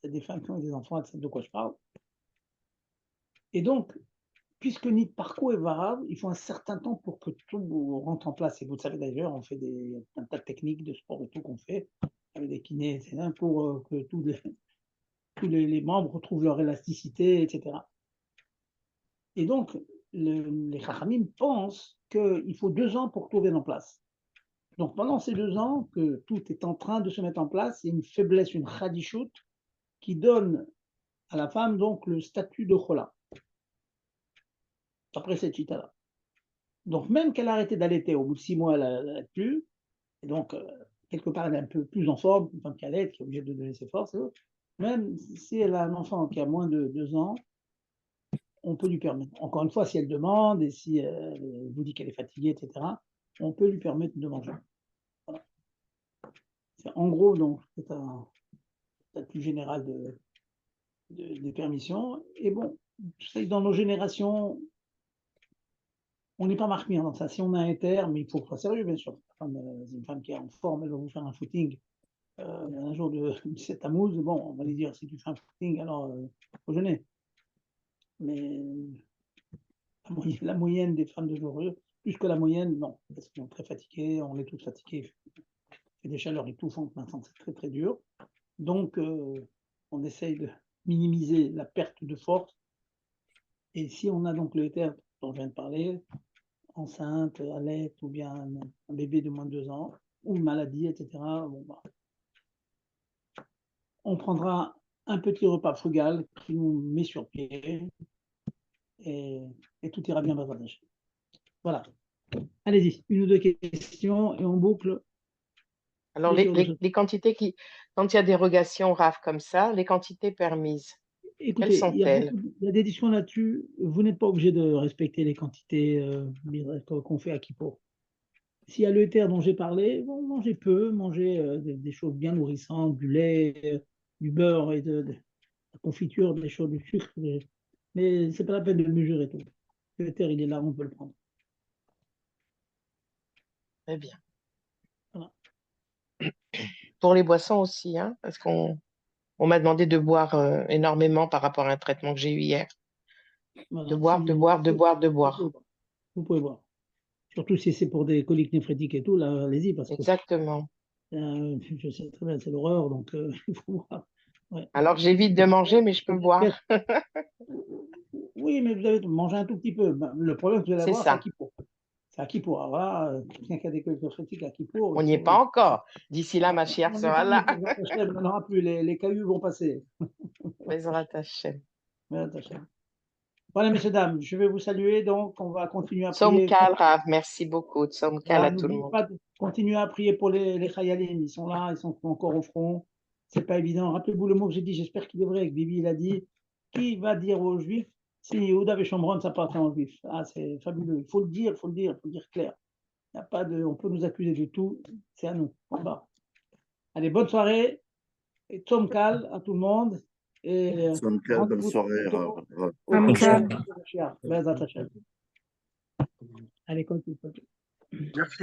c'est des femmes qui ont des enfants, elles savent de quoi je parle. Et donc, puisque ni parcours est variable, il faut un certain temps pour que tout rentre en place. Et vous le savez d'ailleurs, on fait un tas de techniques de sport et tout qu'on fait, avec des kinés, etc., pour que tous les membres retrouvent leur élasticité, etc. Et donc, les Chachamim pensent qu'il faut 2 ans pour que tout vienne en place. Donc, pendant ces 2 ans, que tout est en train de se mettre en place, il y a une faiblesse, une chadishut, qui donne à la femme donc le statut de chola. Après cette chita-là. Donc, même qu'elle a arrêté d'allaiter, au bout de 6 mois, elle n'allait plus, et donc, quelque part, elle est un peu plus en forme, une femme qui allaite, qui est obligée de donner ses forces, même si elle a un enfant qui a moins de 2 ans, on peut lui permettre. Encore une fois, si elle demande et si elle vous dit qu'elle est fatiguée, etc., on peut lui permettre de manger. Voilà. En gros, donc, c'est un statut général de permission. Et bon, dans nos générations, on n'est pas marqué dans ça. Si on a un terre, mais il faut que ce soit sérieux, bien sûr. Une femme qui est en forme, elle va vous faire un footing un jour de 17 Tammuz. Bon, on va lui dire, si tu fais un footing, alors il faut jeûner. Mais la moyenne des femmes de jour, plus que la moyenne, non. Parce qu'ils sont très fatigués, on est tous fatigués. Il fait des chaleurs étouffantes maintenant, c'est très très dur. Donc, on essaye de minimiser la perte de force. Et si on a donc le éther dont je viens de parler, enceinte, allaite, ou bien un bébé de moins de 2 ans, ou une maladie, etc., bon, bah, on prendra un petit repas frugal qui nous met sur pied et tout ira bien. Voilà. Allez-y, une ou deux questions et on boucle. Alors, les quantités quand il y a des rogations rares comme ça, les quantités permises, quelles Écoutez, il y sont-elles? a des discussions là-dessus. Vous n'êtes pas obligé de respecter les quantités qu'on fait à Kippour. S'il y a le terre dont j'ai parlé, bon, mangez peu, mangez des choses bien nourrissantes, du lait, du beurre et de la confiture, des choses, du sucre. Mais ce n'est pas la peine de le mesurer tout. Le terre, il est là, on peut le prendre. Très bien. Voilà. Pour les boissons aussi, hein, parce qu'on m'a demandé de boire énormément par rapport à un traitement que j'ai eu hier. Voilà. De boire, de boire, de boire, de boire. Vous pouvez boire. Surtout si c'est pour des coliques néphrétiques et tout, là, allez-y, parce que Exactement. je sais très bien, c'est l'horreur, donc il faut boire. Ouais. Alors, j'évite de manger, mais je peux boire. Oui, mais vous avez mangé un tout petit peu. Le problème que vous allez C'est avoir, c'est à ça. Kippour. C'est à Kippour. Alors là, quelqu'un qui a des coliques néphrétiques à Kippour, On n'y est pas encore. D'ici là, ma chère on n'est sera pas là. on n'en aura plus, les cailloux vont passer. Bezrat Hashem. Voilà, messieurs, dames, je vais vous saluer, donc on va continuer à Tsom prier. Kal, Rav, merci beaucoup. Tsom Kal à tout le N'oubliez monde. pas de continuer à prier pour les Chayalim. Ils sont là, ils sont encore au front. C'est pas évident. Rappelez-vous le mot que j'ai dit, j'espère qu'il est vrai, que Bibi il a dit, qui va dire aux Juifs si Yehuda et Shomron ça appartient aux Juifs? Ah, c'est fabuleux. Il faut le dire, clair. Il y a pas de, on peut nous accuser de tout, c'est à nous. Voilà. Allez, bonne soirée et Tzom Kal à tout le monde. Et Bonne soirée. Allez, continue. Merci.